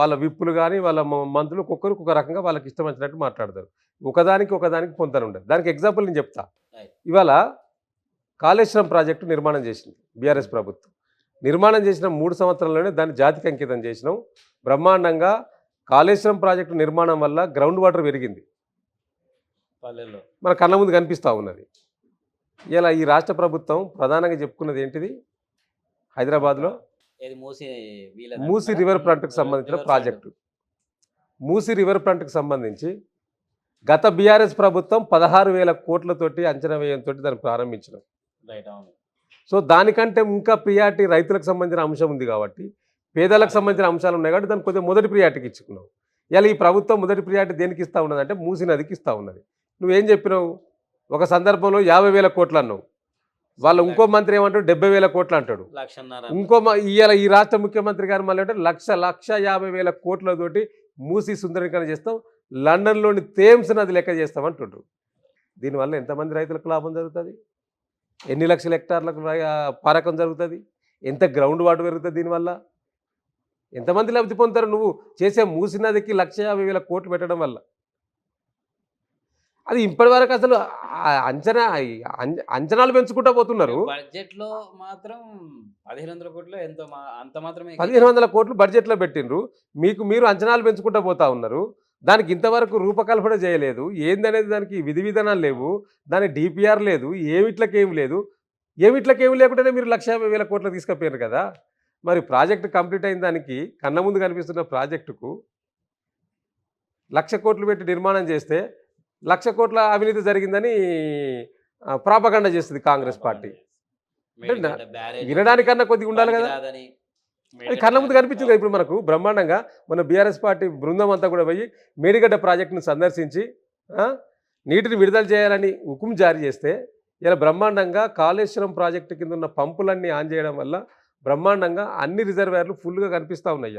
వాళ్ళ విప్పులు కానీ వాళ్ళ మంత్రులు ఒక్కొక్కరికి ఒక రకంగా వాళ్ళకి ఇష్టం వచ్చినట్టు మాట్లాడతారు. ఒకదానికి పొంతన ఉండదు. దానికి ఎగ్జాంపుల్ నేను చెప్తా. ఇవాళ కాళేశ్వరం ప్రాజెక్టు నిర్మాణం చేసింది బీఆర్ఎస్ ప్రభుత్వం. నిర్మాణం చేసిన 3 సంవత్సరాల్లోనే దాన్ని జాతికి అంకితం చేసినాం. బ్రహ్మాండంగా కాళేశ్వరం ప్రాజెక్టు నిర్మాణం వల్ల గ్రౌండ్ వాటర్ పెరిగింది, మన కళ్ళ ముందు కనిపిస్తూ ఉన్నది. ఇలా ఈ రాష్ట్ర ప్రభుత్వం ప్రధానంగా చెప్పుకున్నది ఏంటిది? హైదరాబాద్లో మూసీ రివర్ ఫ్రంట్కి సంబంధించిన ప్రాజెక్టు. మూసీ రివర్ ఫ్రంట్కి సంబంధించి గత బీఆర్ఎస్ ప్రభుత్వం 16,000 కోట్లతోటి అంచనా వ్యయంతో దాన్ని ప్రారంభించినాం. సో దానికంటే ఇంకా ప్రియారిటీ రైతులకు సంబంధించిన అంశం ఉంది కాబట్టి, పేదలకు సంబంధించిన అంశాలు ఉన్నాయి కాబట్టి దాన్ని కొద్దిగా మొదటి ప్రియారిటీకి ఇచ్చుకున్నాం. ఇలా ఈ ప్రభుత్వం మొదటి ప్రియారిటీ దేనికి ఇస్తూ ఉన్నది అంటే మూసీ నదికి ఇస్తూ ఉన్నది. నువ్వేం చెప్పినావు? ఒక సందర్భంలో 50,000 కోట్లు అన్నావు. వాళ్ళు ఇంకో మంత్రి ఏమంటాడు? 70,000 కోట్లు అంటాడు. ఇవాళ ఈ రాష్ట్ర ముఖ్యమంత్రి గారు మళ్ళీ అంటే 1,50,000 కోట్లతోటి మూసీ సుందరీకరణ చేస్తాం, లండన్లోని థేమ్స్ నది లెక్క చేస్తామంటుండ్రు. దీనివల్ల ఎంతమంది రైతులకు లాభం జరుగుతుంది? ఎన్ని లక్షల హెక్టార్లకు పారకం జరుగుతుంది? ఎంత గ్రౌండ్ వాటర్ పెరుగుతుంది దీనివల్ల? ఎంతమంది లబ్ధి పొందుతారు నువ్వు చేసే మూసీ నదికి 1,50,000 కోట్లు పెట్టడం వల్ల? అది ఇప్పటివరకు అసలు అంచనాలు పెంచుకుంటూ పోతున్నారు. బడ్జెట్ లో మాత్రం 1,500 కోట్లు ఎంతో అంత మాత్రమే 1,500 కోట్లు బడ్జెట్లో పెట్టిండ్రు. మీరు అంచనాలు పెంచుకుంటూ పోతా ఉన్నారు. దానికి ఇంతవరకు రూపకల్పన చేయలేదు. ఏందనేది దానికి విధి విధానాలు లేవు. దాని డిపిఆర్ లేదు. ఏమిట్లకేం లేదు. ఏమిట్లకేం లేకుండానే మీరు 1,50,000 కోట్లు తీసుకుపోయారు కదా. మరి ప్రాజెక్టు కంప్లీట్ అయిన దానికి కళ్ళ ముందు కనిపిస్తున్న ప్రాజెక్టుకు 1,00,000 కోట్లు పెట్టి నిర్మాణం చేస్తే 1,00,000 కోట్ల అవినీతి జరిగిందని ప్రాపగండ చేస్తుంది కాంగ్రెస్ పార్టీ. వినడానికన్నా కొద్దిగా ఉండాలి కదా. అది కళ్ళ ముందు కనిపించింది కదా ఇప్పుడు మనకు బ్రహ్మాండంగా. మన బీఆర్ఎస్ పార్టీ బృందం అంతా కూడా పోయి మేడిగడ్డ ప్రాజెక్టును సందర్శించి నీటిని విడుదల చేయాలని హుకుం జారీ చేస్తే ఇలా బ్రహ్మాండంగా కాళేశ్వరం ప్రాజెక్టు కింద ఉన్న పంపులన్నీ ఆన్ చేయడం వల్ల బ్రహ్మాండంగా అన్ని రిజర్వాయర్లు ఫుల్గా కనిపిస్తూ ఉన్నాయి.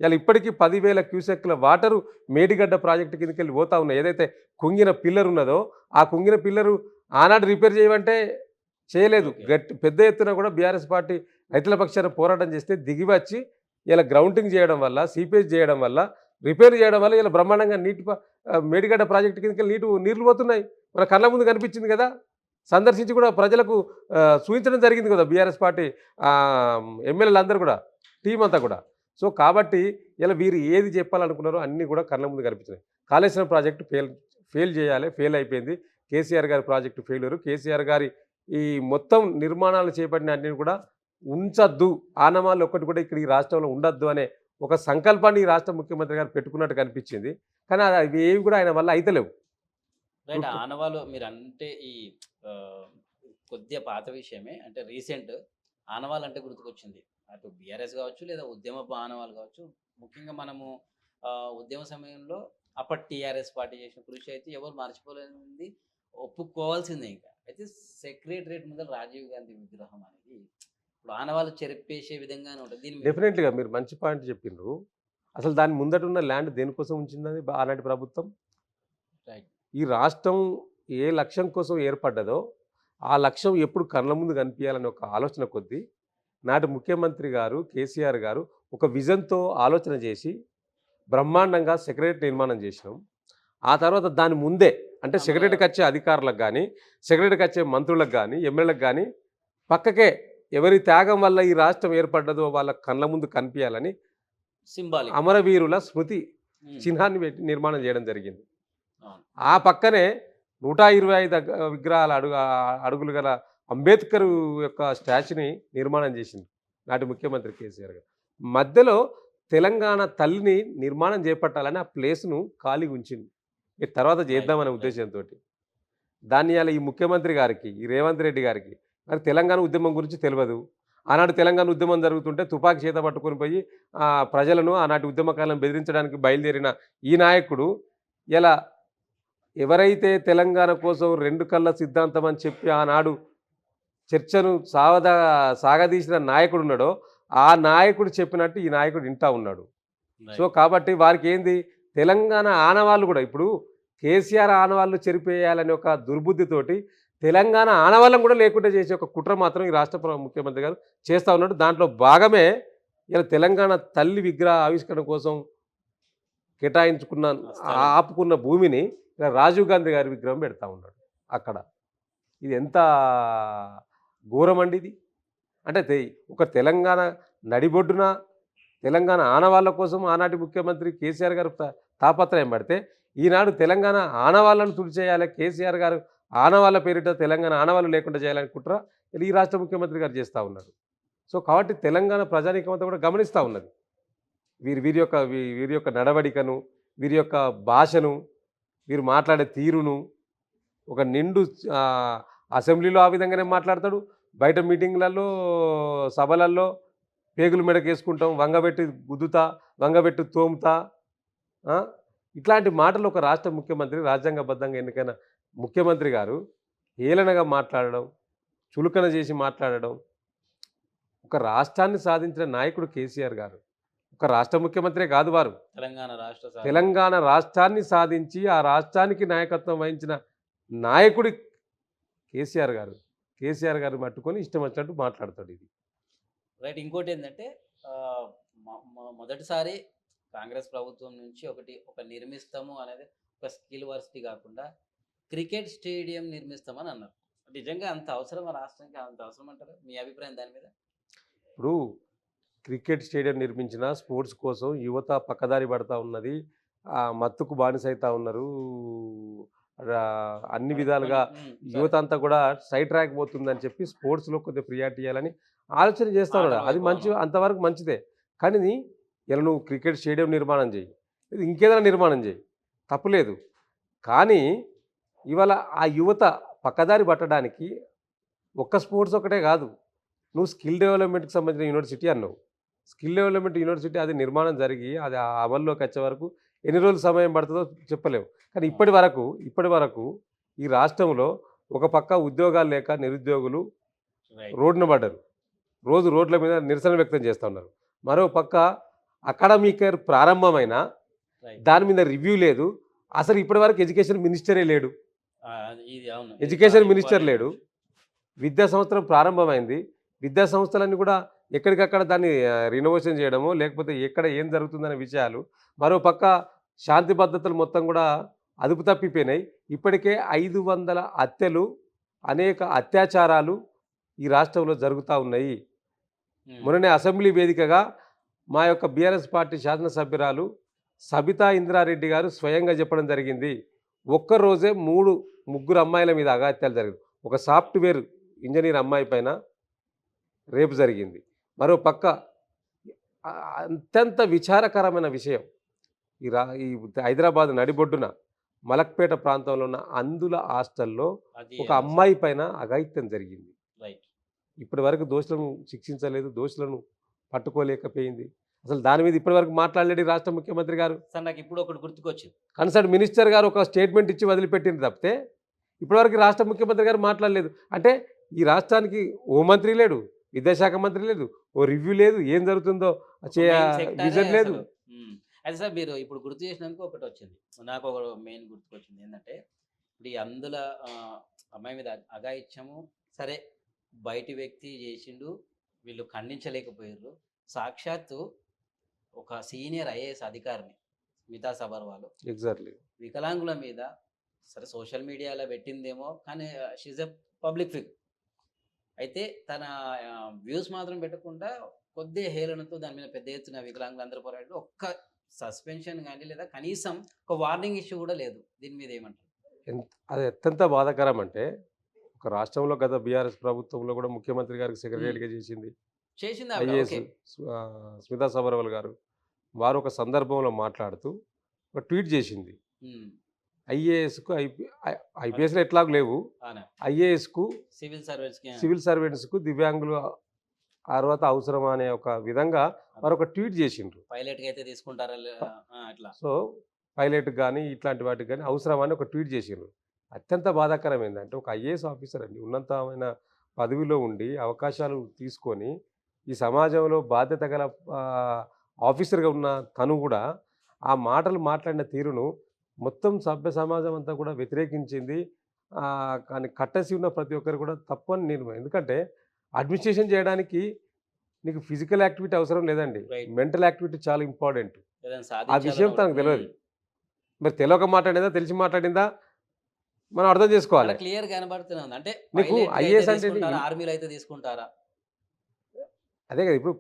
ఇలా ఇప్పటికీ 10,000 క్యూసెక్ల వాటరు మేడిగడ్డ ప్రాజెక్టు కిందకి వెళ్ళి పోతా ఉన్నాయి. ఏదైతే కుంగిన పిల్లర్ ఉన్నదో ఆ కుంగిన పిల్లరు ఆనాడు రిపేర్ చేయమంటే చేయలేదు. పెద్ద ఎత్తున కూడా బీఆర్ఎస్ పార్టీ రైతుల పక్షాన పోరాటం చేస్తే దిగివచ్చి ఇలా గ్రౌండింగ్ చేయడం వల్ల, సీపేజ్ చేయడం వల్ల, రిపేర్ చేయడం వల్ల ఇలా బ్రహ్మాండంగా మేడిగడ్డ ప్రాజెక్టు కిందకి నీళ్లు పోతున్నాయి. మన కళ్ళ ముందు కనిపించింది కదా. సందర్శించి కూడా ప్రజలకు చూపించడం జరిగింది కదా బీఆర్ఎస్ పార్టీ ఎమ్మెల్యేలు అందరూ కూడా, టీం అంతా కూడా. సో కాబట్టి ఇలా వీరు ఏది చెప్పాలనుకున్నారో అన్నీ కూడా కళ్ళ ముందు కనిపించినాయి. కాళేశ్వరం ప్రాజెక్టు ఫెయిల్ చేయాలి, ఫెయిల్ అయిపోయింది. కేసీఆర్ గారి ప్రాజెక్టు ఫెయిల్యూరు. కేసీఆర్ గారి ఈ మొత్తం నిర్మాణాలు చేపట్టిన అన్నిని కూడా ఉంచద్దు, ఆనవాళ్ళు ఒక్కటి కూడా ఇక్కడ ఈ రాష్ట్రంలో ఉండద్దు అనే ఒక సంకల్పాన్ని ఈ రాష్ట్ర ముఖ్యమంత్రి గారు పెట్టుకున్నట్టు కనిపించింది. కానీ అవి ఏవి కూడా ఆయన వల్ల అయితలేవు. రైట్. ఆనవాళ్ళు మీరు అంటే ఈ కొద్దిగా పాత విషయమే, అంటే రీసెంట్ ఆనవాళ్ళు అంటే గుర్తుకొచ్చింది. అటు బీఆర్ఎస్ కావచ్చు లేదా ఉద్యమ ఆనవాళ్ళు కావచ్చు. ముఖ్యంగా మనము ఉద్యమ సమయంలో అప్పటి టీఆర్ఎస్ పార్టీ చేసిన కృషి అయితే ఎవరు మర్చిపోలేనిది, ఒప్పుకోవాల్సిందే. ఇంకా అయితే సెక్రటరియట్ ముందర రాజీవ్ గాంధీ విగ్రహం అనేది ఇప్పుడు ఆనవాళ్ళు చెరిపేసే విధంగానే ఉంటుంది. దీన్ని డెఫినెట్గా మీరు మంచి పాయింట్ చెప్పిండ్రు. అసలు దాని ముందట ఉన్న ల్యాండ్ దేనికోసం ఉంచిందని ఆనాటి ప్రభుత్వం. రైట్. ఈ రాష్ట్రం ఏ లక్ష్యం కోసం ఏర్పడ్డదో ఆ లక్ష్యం ఎప్పుడు కళ్ళ ముందు కనిపించాలని ఒక ఆలోచన కొద్దీ నాటి ముఖ్యమంత్రి గారు కేసీఆర్ గారు ఒక విజన్తో ఆలోచన చేసి బ్రహ్మాండంగా సెక్రటరీ నిర్మాణం చేసినాం. ఆ తర్వాత దాని ముందే అంటే సెక్రటరీకి వచ్చే అధికారులకు కానీ, సెక్రటరీకి వచ్చే మంత్రులకు కానీ, ఎమ్మెల్యేలకు కానీ పక్కకే ఎవరి త్యాగం వల్ల ఈ రాష్ట్రం ఏర్పడ్డదో వాళ్ళ కళ్ళ ముందు కనిపించాలని సింబాలిక్ అమరవీరుల స్మృతి చిహ్నాన్ని పెట్టి నిర్మాణం చేయడం జరిగింది. ఆ పక్కనే 125 విగ్రహాల అడుగులు గల అంబేద్కర్ యొక్క స్టాచ్యూని నిర్మాణం చేసింది నాటి ముఖ్యమంత్రి కేసీఆర్ గారు. మధ్యలో తెలంగాణ తల్లిని నిర్మాణం చేపట్టాలని ఆ ప్లేస్ను ఖాళీ ఉంచింది. తర్వాత చేద్దామనే ఉద్దేశంతో దాన్ని అలా ఈ ముఖ్యమంత్రి గారికి, ఈ రేవంత్ రెడ్డి గారికి మరి తెలంగాణ ఉద్యమం గురించి తెలియదు. ఆనాడు తెలంగాణ ఉద్యమం జరుగుతుంటే తుపాకీ చేత పట్టుకొని పోయి ప్రజలను ఆనాటి ఉద్యమకాలను బెదిరించడానికి బయలుదేరిన ఈ నాయకుడు ఇలా ఎవరైతే తెలంగాణ కోసం 2 కళ్ళ సిద్ధాంతం అని చెప్పి ఆనాడు చర్చను సాగదీసిన నాయకుడు ఉన్నాడో ఆ నాయకుడు చెప్పినట్టు ఈ నాయకుడు వింటా ఉన్నాడు. సో కాబట్టి వారికి ఏంది తెలంగాణ ఆనవాళ్ళు కూడా ఇప్పుడు కేసీఆర్ ఆనవాళ్ళు చెరిపేయాలనే ఒక దుర్బుద్ధితోటి తెలంగాణ ఆనవాళ్ళం కూడా లేకుండా చేసే ఒక కుట్ర మాత్రం ఈ రాష్ట్ర ముఖ్యమంత్రి గారు చేస్తూ ఉన్నాడు. దాంట్లో భాగమే ఇలా తెలంగాణ తల్లి విగ్రహ ఆవిష్కరణ కోసం కేటాయించుకున్న ఆపుకున్న భూమిని ఇలా రాజీవ్ గాంధీ గారి విగ్రహం పెడతా ఉన్నాడు అక్కడ. ఇది ఎంత ఘోరం అండి ఇది. అంటే ఒక తెలంగాణ నడిబొడ్డున తెలంగాణ ఆనవాళ్ళ కోసం ఆనాటి ముఖ్యమంత్రి కేసీఆర్ గారు తాపత్రయం పడితే ఈనాడు తెలంగాణ ఆనవాళ్ళను తుడిచేయాలి, కేసీఆర్ గారు ఆనవాళ్ళ పేరిట తెలంగాణ ఆనవాళ్ళు లేకుండా చేయాలని కుట్ర ఈ రాష్ట్ర ముఖ్యమంత్రి గారు చేస్తూ ఉన్నారు. సో కాబట్టి తెలంగాణ ప్రజానీకమంతా కూడా గమనిస్తూ ఉన్నది వీరి యొక్క నడవడికను, వీరి యొక్క భాషను, వీరు మాట్లాడే తీరును. ఒక నిండు అసెంబ్లీలో ఆ విధంగానే మాట్లాడతాడు, బయట మీటింగ్లలో సభలలో పేగులు మెడకేసుకుంటాం, వంగబెట్టి గుద్దుతా, వంగబెట్టి తోముతా, ఇట్లాంటి మాటలు ఒక రాష్ట్ర ముఖ్యమంత్రి, రాజ్యాంగబద్ధంగా ఎన్నికైన ముఖ్యమంత్రి గారు హేళనగా మాట్లాడడం, చులకన చేసి మాట్లాడడం. ఒక రాష్ట్రాన్ని సాధించిన నాయకుడు కేసీఆర్ గారు, ఒక రాష్ట్ర ముఖ్యమంత్రే కాదు వారు, తెలంగాణ రాష్ట్ర సాధన. తెలంగాణ రాష్ట్రాన్ని సాధించి ఆ రాష్ట్రానికి నాయకత్వం వహించిన నాయకుడి కేసీఆర్ గారు పట్టుకొని ఇష్టం వచ్చినట్టు మాట్లాడతాడు. ఇది రైట్. ఇంకోటి ఏంటంటే మొదటిసారి కాంగ్రెస్ ప్రభుత్వం నుంచి ఒక నిర్మిస్తాము అనేది ఒక స్కిల్ వర్సిటీ కాకుండా క్రికెట్ స్టేడియం నిర్మిస్తామని అన్నారు. నిజంగా అంత అవసరం రాష్ట్రానికి, అంత అవసరం అంటారు? మీ అభిప్రాయం దాని మీద? ఇప్పుడు క్రికెట్ స్టేడియం నిర్మించిన స్పోర్ట్స్ కోసం యువత పక్కదారి పడతా ఉన్నది, మత్తుకు బానిసైతా ఉన్నారు, అన్ని విధాలుగా యువత అంతా కూడా సైడ్ ట్రాక్ పోతుందని చెప్పి స్పోర్ట్స్లో కొద్దిగా ప్రియారిటీ ఇవ్వాలని ఆలోచన చేస్తూ ఉన్నారు. అది అంతవరకు మంచిదే. కానీ ఇలా నువ్వు క్రికెట్ స్టేడియం నిర్మాణం చేయి, ఇంకేదైనా నిర్మాణం చేయి, తప్పులేదు. కానీ ఇవాళ ఆ యువత పక్కదారి పట్టడానికి ఒక్క స్పోర్ట్స్ ఒకటే కాదు, నువ్వు స్కిల్ డెవలప్మెంట్కి సంబంధించిన యూనివర్సిటీ అన్నావు. స్కిల్ డెవలప్మెంట్ యూనివర్సిటీ అది నిర్మాణం జరిగి అది అమల్లోకి వచ్చే వరకు ఎన్ని రోజులు సమయం పడుతుందో చెప్పలేము. కానీ ఇప్పటి వరకు ఈ రాష్ట్రంలో ఒక పక్క ఉద్యోగాలు లేక నిరుద్యోగులు రోడ్డున పడ్డారు, రోడ్ల మీద నిరసన వ్యక్తం చేస్తూ ఉన్నారు. మరో పక్క అకాడమిక్ ఇయర్ ప్రారంభమైన దాని మీద రివ్యూ లేదు. అసలు ఇప్పటి వరకు ఎడ్యుకేషన్ మినిస్టరే లేడు, విద్యా సంవత్సరం ప్రారంభమైంది, విద్యా సంస్థలన్నీ కూడా ఎక్కడికక్కడ దాన్ని రినోవేషన్ చేయడము, లేకపోతే ఎక్కడ ఏం జరుగుతుందనే విషయాలు. మరో పక్క శాంతి భద్రతలు మొత్తం కూడా అదుపు తప్పిపోయినాయి. ఇప్పటికే 500 హత్యలు, అనేక అత్యాచారాలు ఈ రాష్ట్రంలో జరుగుతూ ఉన్నాయి. మొన్ననే అసెంబ్లీ వేదికగా మా యొక్క బీఆర్ఎస్ పార్టీ శాసనసభ్యురాలు సబితా ఇంద్రారెడ్డి గారు స్వయంగా చెప్పడం జరిగింది, ఒక్కరోజే ముగ్గురు అమ్మాయిల మీద అఘాత్యాలు జరిగింది. ఒక సాఫ్ట్వేర్ ఇంజనీర్ అమ్మాయి పైన రేపు జరిగింది. మరో పక్క అత్యంత విచారకరమైన విషయం, ఈ హైదరాబాద్ నడిబొడ్డున మలక్పేట ప్రాంతంలో ఉన్న అందుల హాస్టల్లో ఒక అమ్మాయి పైన అఘాయిత్యం జరిగింది. ఇప్పటి వరకు దోషులను శిక్షించలేదు, దోషులను పట్టుకోలేకపోయింది. అసలు దాని మీద ఇప్పటి వరకు మాట్లాడలేడు రాష్ట్ర ముఖ్యమంత్రి గారు. సార్ నాకు ఇప్పుడు ఒకటి గుర్తుకొచ్చింది, కన్సర్న్ మినిస్టర్ గారు ఒక స్టేట్మెంట్ ఇచ్చి వదిలిపెట్టింది తప్పితే ఇప్పటివరకు రాష్ట్ర ముఖ్యమంత్రి గారు మాట్లాడలేదు. అంటే ఈ రాష్ట్రానికి హోంమంత్రి లేడు, విద్యాశాఖ మంత్రి లేదు, ఓ రివ్యూ లేదు, ఏం జరుగుతుందో విజన్ లేదు. అయితే సార్ మీరు ఇప్పుడు గుర్తు చేసినందుకు ఒకటి వచ్చింది, నాకు ఒక మెయిన్ గుర్తుకొచ్చింది ఏంటంటే, ఇప్పుడు ఈ అందుల అమ్మాయి మీద అఘాయిత్యము సరే బయటి వ్యక్తి చేసిండు, వీళ్ళు ఖండించలేకపోయారు. సాక్షాత్తు ఒక సీనియర్ ఐఏఎస్ అధికారిని స్మితా సబర్వాల్ ఎగ్జాక్ట్లీ వికలాంగుల మీద సరే సోషల్ మీడియాలో పెట్టిందేమో, కానీ షీజ్ ఎ పబ్లిక్ ఫిగర్. అయితే తన వ్యూస్ మాత్రం పెట్టకుండా కొద్ది హేళనతో దాని మీద పెద్ద ఎత్తున వికలాంగులు అందరూ పోరాడు. ఒక్క సస్పెన్షన్ కానీ లేదా కనీసం ఒక వార్నింగ్ ఇష్యూ కూడా లేదు. దీని మీద ఏమంటారు? అది అత్యంత బాధాకరం. అంటే ఒక రాష్ట్రంలో గత బీఆర్ఎస్ ప్రభుత్వంలో కూడా ముఖ్యమంత్రి గారికి సెక్రటరీగా చేసింది ఐఏఎస్ స్మితా సబర్వాల్ గారు. వారు ఒక సందర్భంలో మాట్లాడుతూ ఒక ట్వీట్ చేసింది, ఐఏఎస్కు ఐపీఎస్లో ఎట్లాగూ లేవు, ఐఏఎస్కు సివిల్ సర్వెంట్స్కు దివ్యాంగులు అర్హత అవసరమా అనే ఒక విధంగా వారు ఒక ట్వీట్ చేసిండ్రు. సో పైలట్ కానీ ఇట్లాంటి వాటికి కానీ అవసరమా అని ఒక ట్వీట్ చేసిండ్రు. అత్యంత బాధాకరం ఏంటంటే ఒక ఐఏఎస్ ఆఫీసర్ అండి, ఉన్నతమైన పదవిలో ఉండి అవకాశాలు తీసుకొని ఈ సమాజంలో బాధ్యత గల ఆఫీసర్గా ఉన్న తను కూడా ఆ మాటలు మాట్లాడిన తీరును మొత్తం సభ్య సమాజం అంతా కూడా వ్యతిరేకించింది. కానీ కట్టసి ఉన్న ప్రతి ఒక్కరు కూడా తప్పు అని నేను, ఎందుకంటే అడ్మినిస్ట్రేషన్ చేయడానికి నీకు ఫిజికల్ యాక్టివిటీ అవసరం లేదండి, మెంటల్ యాక్టివిటీ చాలా ఇంపార్టెంట్. ఆ విషయం తనకు తెలియదు. మరి తెలియక మాట్లాడిందా తెలిసి మాట్లాడిందా మనం అర్థం చేసుకోవాలి. క్లియర్ కనబడుతుంది. అంటే నీకు ఐఏఎస్ అంటే ఆర్మీలో అయితే తీసుకుంటారా? అదే కదా, ఇప్పుడు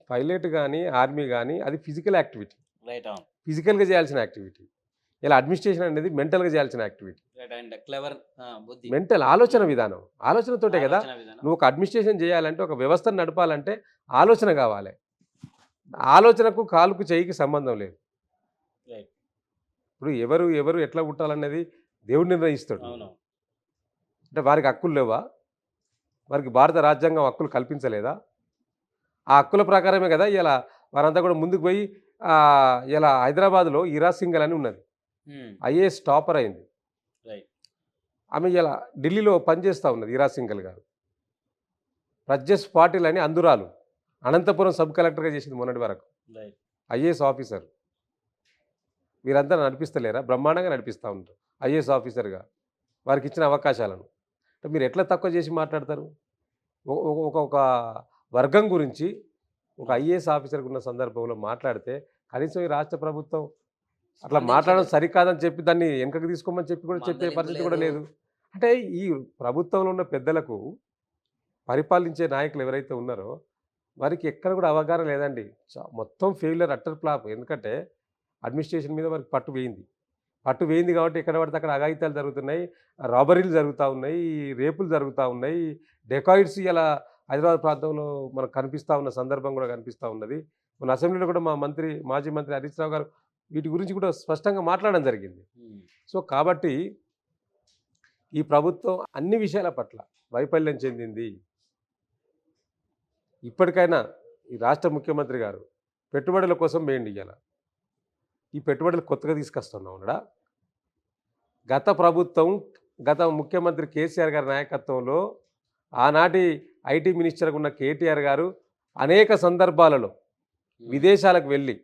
పైలట్ కానీ ఆర్మీ కానీ అది ఫిజికల్ యాక్టివిటీ, ఫిజికల్గా చేయాల్సిన యాక్టివిటీ. ఇలా అడ్మినిస్ట్రేషన్ అనేది మెంటల్గా చేయాల్సిన యాక్టివిటీ. మెంటల్ ఆలోచన విధానం, ఆలోచనతోటే కదా నువ్వు ఒక అడ్మినిస్ట్రేషన్ చేయాలంటే, ఒక వ్యవస్థను నడపాలంటే ఆలోచన కావాలి. ఆలోచనకు కాలుకు చేయికి సంబంధం లేదు. ఇప్పుడు ఎవరు ఎట్లా పుట్టాలనేది దేవుడు నిర్ణయిస్తాడు. అంటే వారికి హక్కులు లేవా? వారికి భారత రాజ్యాంగం హక్కులు కల్పించలేదా? ఆ హక్కుల ప్రకారమే కదా ఇలా వారంతా కూడా ముందుకు పోయి ఇలా హైదరాబాద్లో ఇరా సింగల్ అని ఉన్నది, ఐఏఎస్ టాపర్ అయింది. ఆమె ఇలా ఢిల్లీలో పనిచేస్తూ ఉన్నది ఇరా సింగల్ గారు. ప్రజ్ఞస్ పాటిల్ అని అందురాలు, అనంతపురం సబ్ కలెక్టర్గా చేసింది మొన్నటి వరకు. IAS officer. వీరంతా నడిపిస్తలేరా? బ్రహ్మాండంగా నడిపిస్తూ ఉంటారు ఐఏఎస్ ఆఫీసర్గా వారికి ఇచ్చిన అవకాశాలను. అంటే మీరు ఎట్లా తక్కువ చేసి మాట్లాడతారు? ఒక వర్గం గురించి ఒక ఐఏఎస్ ఆఫీసర్గా ఉన్న సందర్భంలో మాట్లాడితే కనీసం ఈ రాష్ట్ర ప్రభుత్వం అట్లా మాట్లాడడం సరికాదని చెప్పి దాన్ని వెనకకి తీసుకోమని చెప్పి కూడా చెప్పే పరిస్థితి కూడా లేదు. అంటే ఈ ప్రభుత్వంలో ఉన్న పెద్దలకు, పరిపాలించే నాయకులు ఎవరైతే ఉన్నారో వారికి ఎక్కడ కూడా అవగాహన లేదండి. మొత్తం ఫెయిల్యూర్, అట్టర్ ఫ్లాప్. ఎందుకంటే అడ్మినిస్ట్రేషన్ మీద వారికి పట్టు వేయింది కాబట్టి ఎక్కడ పడితే అక్కడ అఘాయిత్యాలు జరుగుతున్నాయి, రాబరీలు జరుగుతూ ఉన్నాయి, రేపులు జరుగుతూ ఉన్నాయి, డెకాయిడ్స్ ఇలా హైదరాబాద్ ప్రాంతంలో మనకు కనిపిస్తూ ఉన్న సందర్భం కూడా కనిపిస్తూ ఉన్నది. మన అసెంబ్లీలో కూడా మాజీ మంత్రి హరీష్ రావు గారు వీటి గురించి కూడా స్పష్టంగా మాట్లాడడం జరిగింది. సో కాబట్టి ఈ ప్రభుత్వం అన్ని విషయాల పట్ల వైఫల్యం చెందింది. ఇప్పటికైనా ఈ రాష్ట్ర ముఖ్యమంత్రి గారు పెట్టుబడుల కోసం వేయండి. ఇవాళ ఈ పెట్టుబడులు కొత్తగా తీసుకొస్తున్నా ఉన్నాడా? గత ముఖ్యమంత్రి కేసీఆర్ గారి నాయకత్వంలో ఆనాటి ఐటీ మినిస్టర్గా ఉన్న కేటీఆర్ గారు అనేక సందర్భాలలో విదేశాలకు వెళ్ళి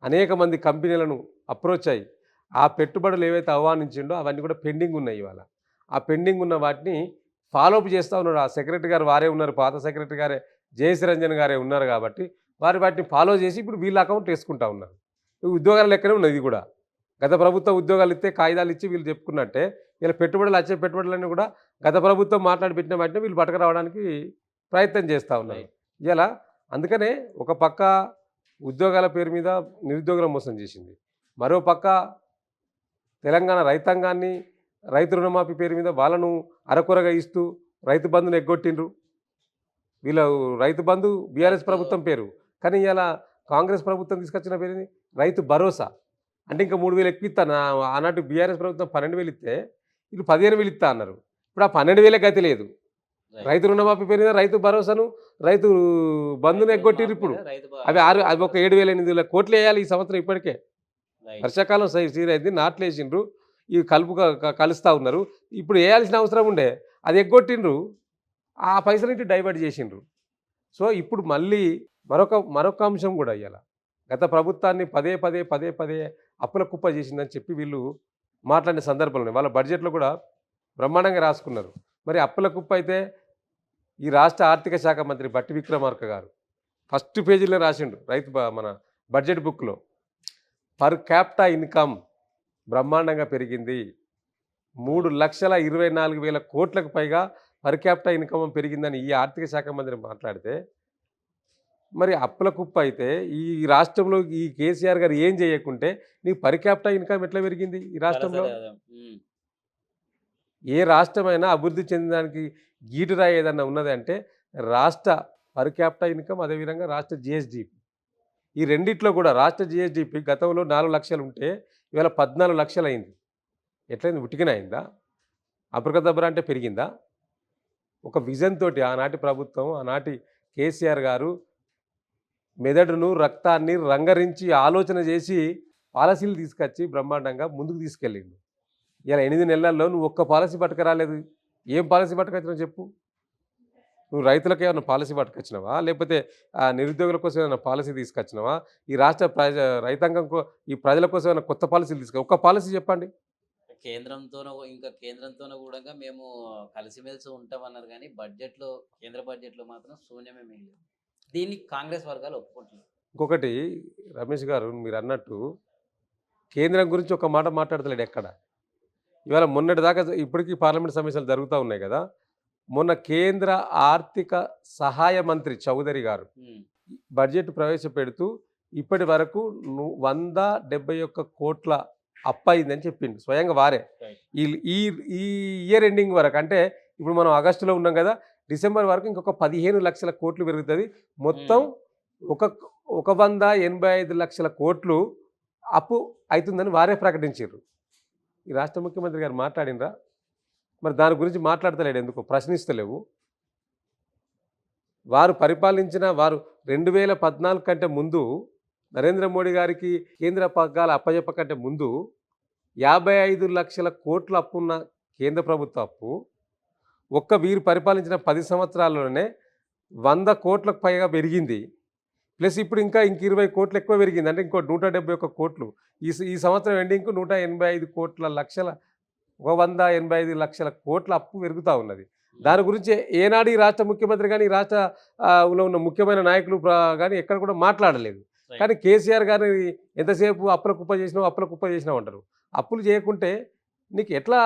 అనేక మంది కంపెనీలను అప్రోచ్ అయ్యి ఆ పెట్టుబడులు ఏవైతే ఆహ్వానించిండో అవన్నీ కూడా పెండింగ్ ఉన్నాయి. ఇవాళ ఆ పెండింగ్ ఉన్న వాటిని ఫాలోఅప్ చేస్తూ ఉన్నాడు. ఆ సెక్రటరీ గారు వారే ఉన్నారు, పాత సెక్రటరీ గారే జేఎస్ రంజన్ గారే ఉన్నారు కాబట్టి వాటిని ఫాలో చేసి ఇప్పుడు వీళ్ళ అకౌంట్ వేసుకుంటా ఉన్నారు. ఉద్యోగాల లెక్కనే ఉన్నది ఇది కూడా. గత ప్రభుత్వం ఉద్యోగాలు ఇస్తే కాగితాలు ఇచ్చి వీళ్ళు చెప్పుకున్నట్టే వీళ్ళ పెట్టుబడులన్నీ కూడా గత ప్రభుత్వం మాట్లాడి పెట్టిన వాటిని వీళ్ళు పట్టుకురావడానికి ప్రయత్నం చేస్తూ ఉన్నారు. ఇలా అందుకనే ఒక పక్క ఉద్యోగాల పేరు మీద నిరుద్యోగుల మోసం చేసింది, మరో పక్క తెలంగాణ రైతాంగాన్ని రైతు రుణమాఫీ పేరు మీద వాళ్ళను అరకొరగా ఇస్తూ రైతు బంధును ఎగ్గొట్టిండ్రు. వీళ్ళ రైతు బంధు బీఆర్ఎస్ ప్రభుత్వం పేరు, కానీ ఇలా కాంగ్రెస్ ప్రభుత్వం తీసుకొచ్చిన పేరుని రైతు భరోసా. అంటే ఇంకా 3,000 ఎక్కువ ఇస్తా. ఆనాటి బీఆర్ఎస్ ప్రభుత్వం 12,000 ఇస్తే వీళ్ళు 15,000 ఇస్తా అన్నారు. ఇప్పుడు ఆ 12,000 గతి లేదు. రైతు రుణమాఫీ పేరు మీద రైతు భరోసాను రైతు బంధును ఎగ్గొట్టిరు. ఇప్పుడు అవి ఒక 7,800 కోట్లు వేయాలి ఈ సంవత్సరం. ఇప్పటికే వర్షాకాలం సీరైంది, నాట్లు వేసిండ్రు, ఇవి కలుస్తూ ఉన్నారు. ఇప్పుడు వేయాల్సిన అవసరం ఉండే, అది ఎగ్గొట్టిండ్రు, ఆ పైసలు డైవర్ట్ చేసిండ్రు. సో ఇప్పుడు మళ్ళీ మరొక అంశం కూడా ఇవ్వాలి. గత ప్రభుత్వాన్ని పదే పదే అప్పుల కుప్ప చేసిందని చెప్పి వీళ్ళు మాట్లాడిన సందర్భంలో వాళ్ళ బడ్జెట్లో కూడా బ్రహ్మాండంగా రాసుకున్నారు. మరి అప్పుల కుప్ప అయితే ఈ రాష్ట్ర ఆర్థిక శాఖ మంత్రి బట్టి విక్రమార్క గారు ఫస్ట్ పేజీలో రాసిండు మన బడ్జెట్ బుక్లో, పర్ క్యాపిటా ఇన్కమ్ బ్రహ్మాండంగా పెరిగింది. 3,24,000 కోట్లకు పైగా పర్ క్యాపిటా ఇన్కమ్ పెరిగిందని ఈ ఆర్థిక శాఖ మంత్రి మాట్లాడితే, మరి అప్పుల కుప్ప అయితే ఈ రాష్ట్రంలో ఈ కేసీఆర్ గారు ఏం చేయకుంటే నీ పర్ క్యాపిటా ఇన్కమ్ ఎట్లా పెరిగింది ఈ రాష్ట్రంలో? ఏ రాష్ట్రమైనా అభివృద్ధి చెందడానికి గీటురాయి ఏదన్నా ఉన్నది అంటే రాష్ట్ర పర్ క్యాపిటా ఇన్కమ్, అదేవిధంగా రాష్ట్ర జిఎస్డిపి. ఈ రెండిట్లో కూడా రాష్ట్ర జిఎస్డిపి గతంలో 4 లక్షలు ఉంటే ఇవాళ 14 లక్షలు అయింది. ఎట్లయింది? ఉట్టికనే అయిందా? అబ్రకదబ్రా అంటే పెరిగిందా? ఒక విజన్ తోటి ఆనాటి ప్రభుత్వం, ఆనాటి కేసీఆర్ గారు మెదడును రక్తాన్ని రంగరించి ఆలోచన చేసి పాలసీలు తీసుకొచ్చి బ్రహ్మాండంగా ముందుకు తీసుకెళ్ళిండు. ఇలా 8 నెలల్లో నువ్వు ఒక్క పాలసీ పట్టుకురాలేదు. ఏం పాలసీ పట్టుకొచ్చినావు చెప్పు? నువ్వు రైతులకు ఏమైనా పాలసీ పట్టుకొచ్చినావా, లేకపోతే నిరుద్యోగుల కోసం ఏమైనా పాలసీ తీసుకొచ్చినావా, ఈ రాష్ట్ర రైతాంగం ఈ ప్రజల కోసం ఏమైనా కొత్త పాలసీలు ఒక్క పాలసీ చెప్పండి. కేంద్రంతోనూ కూడా మేము కలిసిమెలిసి ఉంటామన్నారు, కానీ కేంద్ర బడ్జెట్లో మాత్రం శూన్యమే మిగిలింది. దీన్ని కాంగ్రెస్ వర్గాలు ఒప్పుకుంటున్నారు. ఇంకొకటి రమేష్ గారు, మీరు అన్నట్టు కేంద్రం గురించి ఒక మాట మాట్లాడతలేడు ఎక్కడ. ఇవాళ మొన్నటి దాకా ఇప్పటికీ పార్లమెంట్ సమావేశాలు జరుగుతూ ఉన్నాయి కదా. మొన్న కేంద్ర ఆర్థిక సహాయ మంత్రి చౌదరి గారు బడ్జెట్ ప్రవేశపెడుతూ ఇప్పటి వరకు 171 కోట్ల అప్పయిందని చెప్పింది స్వయంగా వారే. ఈ ఇయర్ ఎండింగ్ వరకు, అంటే ఇప్పుడు మనం ఆగస్టులో ఉన్నాం కదా, డిసెంబర్ వరకు ఇంకొక 15 లక్షల కోట్లు పెరుగుతుంది. మొత్తం 185 లక్షల కోట్లు అప్పు అవుతుందని వారే ప్రకటించారు. ఈ రాష్ట్ర ముఖ్యమంత్రి గారు మాట్లాడినరా? మరి దాని గురించి మాట్లాడతలేడు ఎందుకు? ప్రశ్నిస్తలేవు. వారు 2014 కంటే ముందు, నరేంద్ర మోడీ గారికి కేంద్ర పగ్గాలు అప్పజెప్ప కంటే ముందు 55 లక్షల కోట్ల అప్పున్న కేంద్ర ప్రభుత్వ అప్పు వీరు పరిపాలించిన 10 సంవత్సరాల్లోనే 100 కోట్లకు పైగా పెరిగింది. ప్లస్ ఇప్పుడు ఇంక 20 కోట్లు ఎక్కువ పెరిగింది. అంటే ఇంకో 171 కోట్లు. ఈ సంవత్సరం ఎండింగ్‌కు 185 కోట్ల లక్షల 185 లక్షల కోట్ల అప్పు పెరుగుతా ఉన్నది. దాని గురించి ఏనాడు ఈ రాష్ట్ర ముఖ్యమంత్రి గాని, ఈ రాష్ట్ర లో ఉన్న ముఖ్యమైన నాయకులు గాని ఎక్కడ కూడా మాట్లాడలేదు. కానీ కేసీఆర్ గారు ఎంతసేపు అప్పుల కుప్ప చేసినావు, అప్పుల కుప్ప చేసినావు అంటారు. అప్పులు చేయకుంటే నీకు ఎట్లా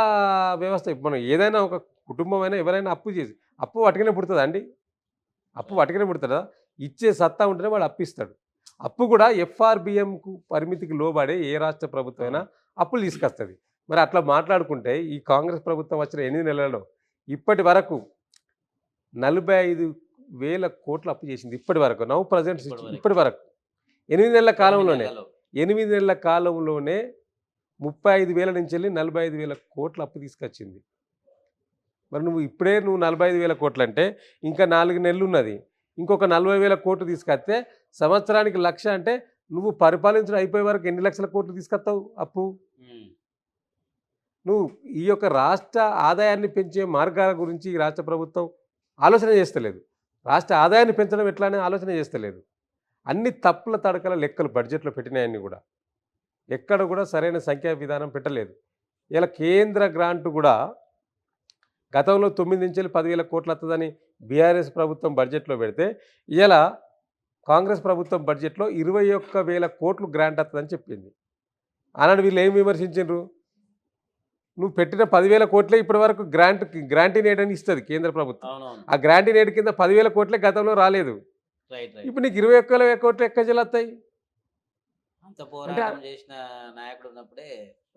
వ్యవస్థ మనం ఏదైనా ఒక కుటుంబం అయినా ఎవరైనా అప్పు వాటికనే పుడుతుందా అండి? అప్పు వాటికనే పుడుతుందా? ఇచ్చే సత్తా ఉంటేనే వాడు అప్పిస్తాడు. అప్పు కూడా ఎఫ్ఆర్‌బిఎంకు పరిమితికి లోబడే ఏ రాష్ట్ర ప్రభుత్వం అయినా అప్పులు తీసుకొస్తది. మరి అట్లా మాట్లాడుకుంటే ఈ కాంగ్రెస్ ప్రభుత్వం వచ్చిన 8 నెలల్లో ఇప్పటి వరకు 45,000 కోట్లు అప్పు చేసింది. ఇప్పటి వరకు నౌ ప్రెజెంట్ ఇప్పటి వరకు 8 నెలల కాలంలోనే 8 నెలల కాలంలోనే 35,000 నుంచి వెళ్ళి 45,000 కోట్ల అప్పు తీసుకొచ్చింది. మరి నువ్వు 45,000 కోట్లు అంటే ఇంకా 4 నెలలు ఉన్నది. ఇంకొక 40,000 కోట్లు తీసుకొస్తే సంవత్సరానికి 1,00,000 అంటే నువ్వు పరిపాలించడం అయిపోయే వరకు ఎన్ని లక్షల కోట్లు తీసుకొస్తావు అప్పు? నువ్వు ఈ యొక్క రాష్ట్ర ఆదాయాన్ని పెంచే మార్గాల గురించి ఈ రాష్ట్ర ప్రభుత్వం ఆలోచన చేస్తలేదు. రాష్ట్ర ఆదాయాన్ని పెంచడం ఎట్లా అనే ఆలోచన చేస్తలేదు. అన్ని తప్పుల తడకల లెక్కలు బడ్జెట్‌లో పెట్టినాయన్నీ కూడా. ఎక్కడ కూడా సరైన సంఖ్యా విధానం పెట్టలేదు. ఇలా కేంద్ర గ్రాంట్ కూడా గతంలో 9 నుంచి 10,000 కోట్లు వస్తుందని బీఆర్ఎస్ ప్రభుత్వం బడ్జెట్‌లో పెడితే ఇలా కాంగ్రెస్ ప్రభుత్వం బడ్జెట్‌లో 21,000 కోట్లు గ్రాంట్ వస్తుందని చెప్పింది. ఆనాడు వీళ్ళు ఏం విమర్శించిండ్రు? నువ్వు పెట్టిన 10,000 కోట్లే ఇప్పటి వరకు గ్రాంటీన్ ఎయిడ్ అని ఇస్తుంది కేంద్ర ప్రభుత్వం. ఆ గ్రాంటీన్ ఎయిడ్ కింద 10,000 కోట్లే గతంలో రాలేదు. ఇప్పుడు నీకు 21,000 కోట్లు ఎక్కడ చెల్లుతాయి?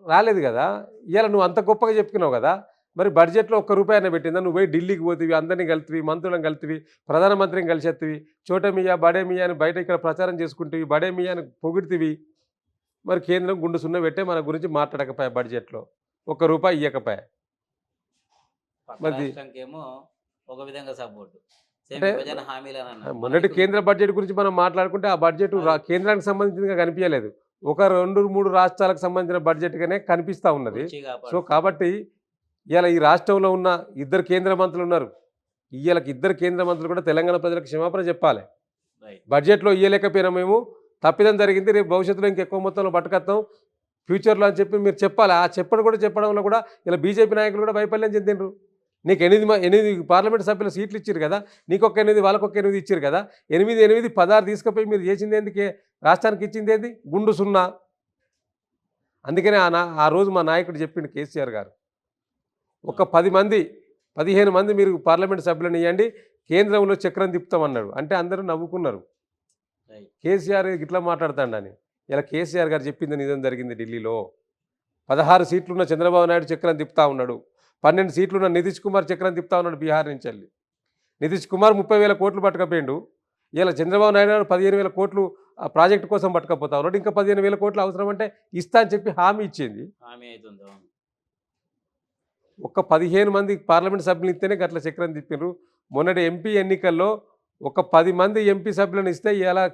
రాలేదు కదా. ఇవాళ నువ్వు అంత గొప్పగా చెప్పుకున్నావు కదా. మరి బడ్జెట్లో ఒక్క రూపాయి అయినా పెట్టిందా? నువ్వు పోయి ఢిల్లీకి పోతివి, అందరినీ కలుతువి, మంత్రులను కలుతువి, ప్రధానమంత్రిని కలిసేత్తివి, చోట మియా బడే మియా అని బయట ఇక్కడ ప్రచారం చేసుకుంటేవి, బడే మియా అని పొగిడితివి. మరి కేంద్రం గుండు సున్న పెట్టే మన గురించి మాట్లాడకపోయా బడ్జెట్లో. ఒక్క రూపాయి ఇవ్వకపోయా. మరి ఒక విధంగా సపోర్ట్ అంటే మొన్నటి కేంద్ర బడ్జెట్ గురించి మనం మాట్లాడుకుంటే ఆ బడ్జెట్ కేంద్రానికి సంబంధించిందిగా కనిపించలేదు. ఒక 2-3 రాష్ట్రాలకు సంబంధించిన బడ్జెట్గానే కనిపిస్తూ ఉన్నది. సో కాబట్టి ఇవాళ ఈ రాష్ట్రంలో ఉన్న 2 కేంద్ర మంత్రులు ఉన్నారు. ఇవాళకి 2 కేంద్ర మంత్రులు కూడా తెలంగాణ ప్రజలకు క్షమాపణ చెప్పాలి. బడ్జెట్లో ఇవ్వలేకపోయినా మేము తప్పిదం జరిగింది, రేపు భవిష్యత్తులో ఇంకెక్కువ మొత్తంలో పట్టుకొస్తాం ఫ్యూచర్లో అని చెప్పి మీరు చెప్పాలి. ఆ చెప్పడంలో కూడా ఇలా బీజేపీ నాయకులు కూడా వైఫల్యం చెందిండ్రు. నీకు 8 పార్లమెంట్ సభ్యుల సీట్లు ఇచ్చారు కదా, నీకొక 8 వాళ్ళకొక 8 ఇచ్చారు కదా. 8 16 తీసుకుపోయి మీరు చేసింది ఏంది? రాష్ట్రానికి ఇచ్చింది ఏంది? గుండు సున్నా. అందుకనే ఆ రోజు మా నాయకుడు చెప్పిండు కేసీఆర్ గారు, ఒక 10 మంది 15 మంది మీరు పార్లమెంట్ సభ్యులను ఇవ్వండి, కేంద్రంలో చక్రం తిప్పుతామన్నాడు. అంటే అందరూ నవ్వుకున్నారు. కేసీఆర్ ఇట్లా మాట్లాడతాడని. ఇలా కేసీఆర్ గారు చెప్పింది నిజం జరిగింది. ఢిల్లీలో 16 సీట్లున్న చంద్రబాబు నాయుడు చక్రం తిప్పుతా ఉన్నాడు. 12 సీట్లున్న నితీష్ కుమార్ చక్రం తిప్పుతా ఉన్నాడు బీహార్ నుంచి వెళ్ళి. నితీష్ కుమార్ 30,000 కోట్లు పట్టుకపోయిండు. ఇలా చంద్రబాబు నాయుడు 15,000 కోట్లు ప్రాజెక్టు కోసం పట్టుకపోతా ఉన్నాడు. ఇంకా 15,000 కోట్లు అవసరం అంటే ఇస్తా అని చెప్పి హామీ ఇచ్చింది. ఒక 15 మంది పార్లమెంట్ సభ్యులు ఇస్తేనే గట్ల చక్రం తిప్పినారు. మొన్నటి ఎంపీ ఎన్నికల్లో ఒక 10 మంది ఎంపీ సభ్యులను ఇస్తే ఇలా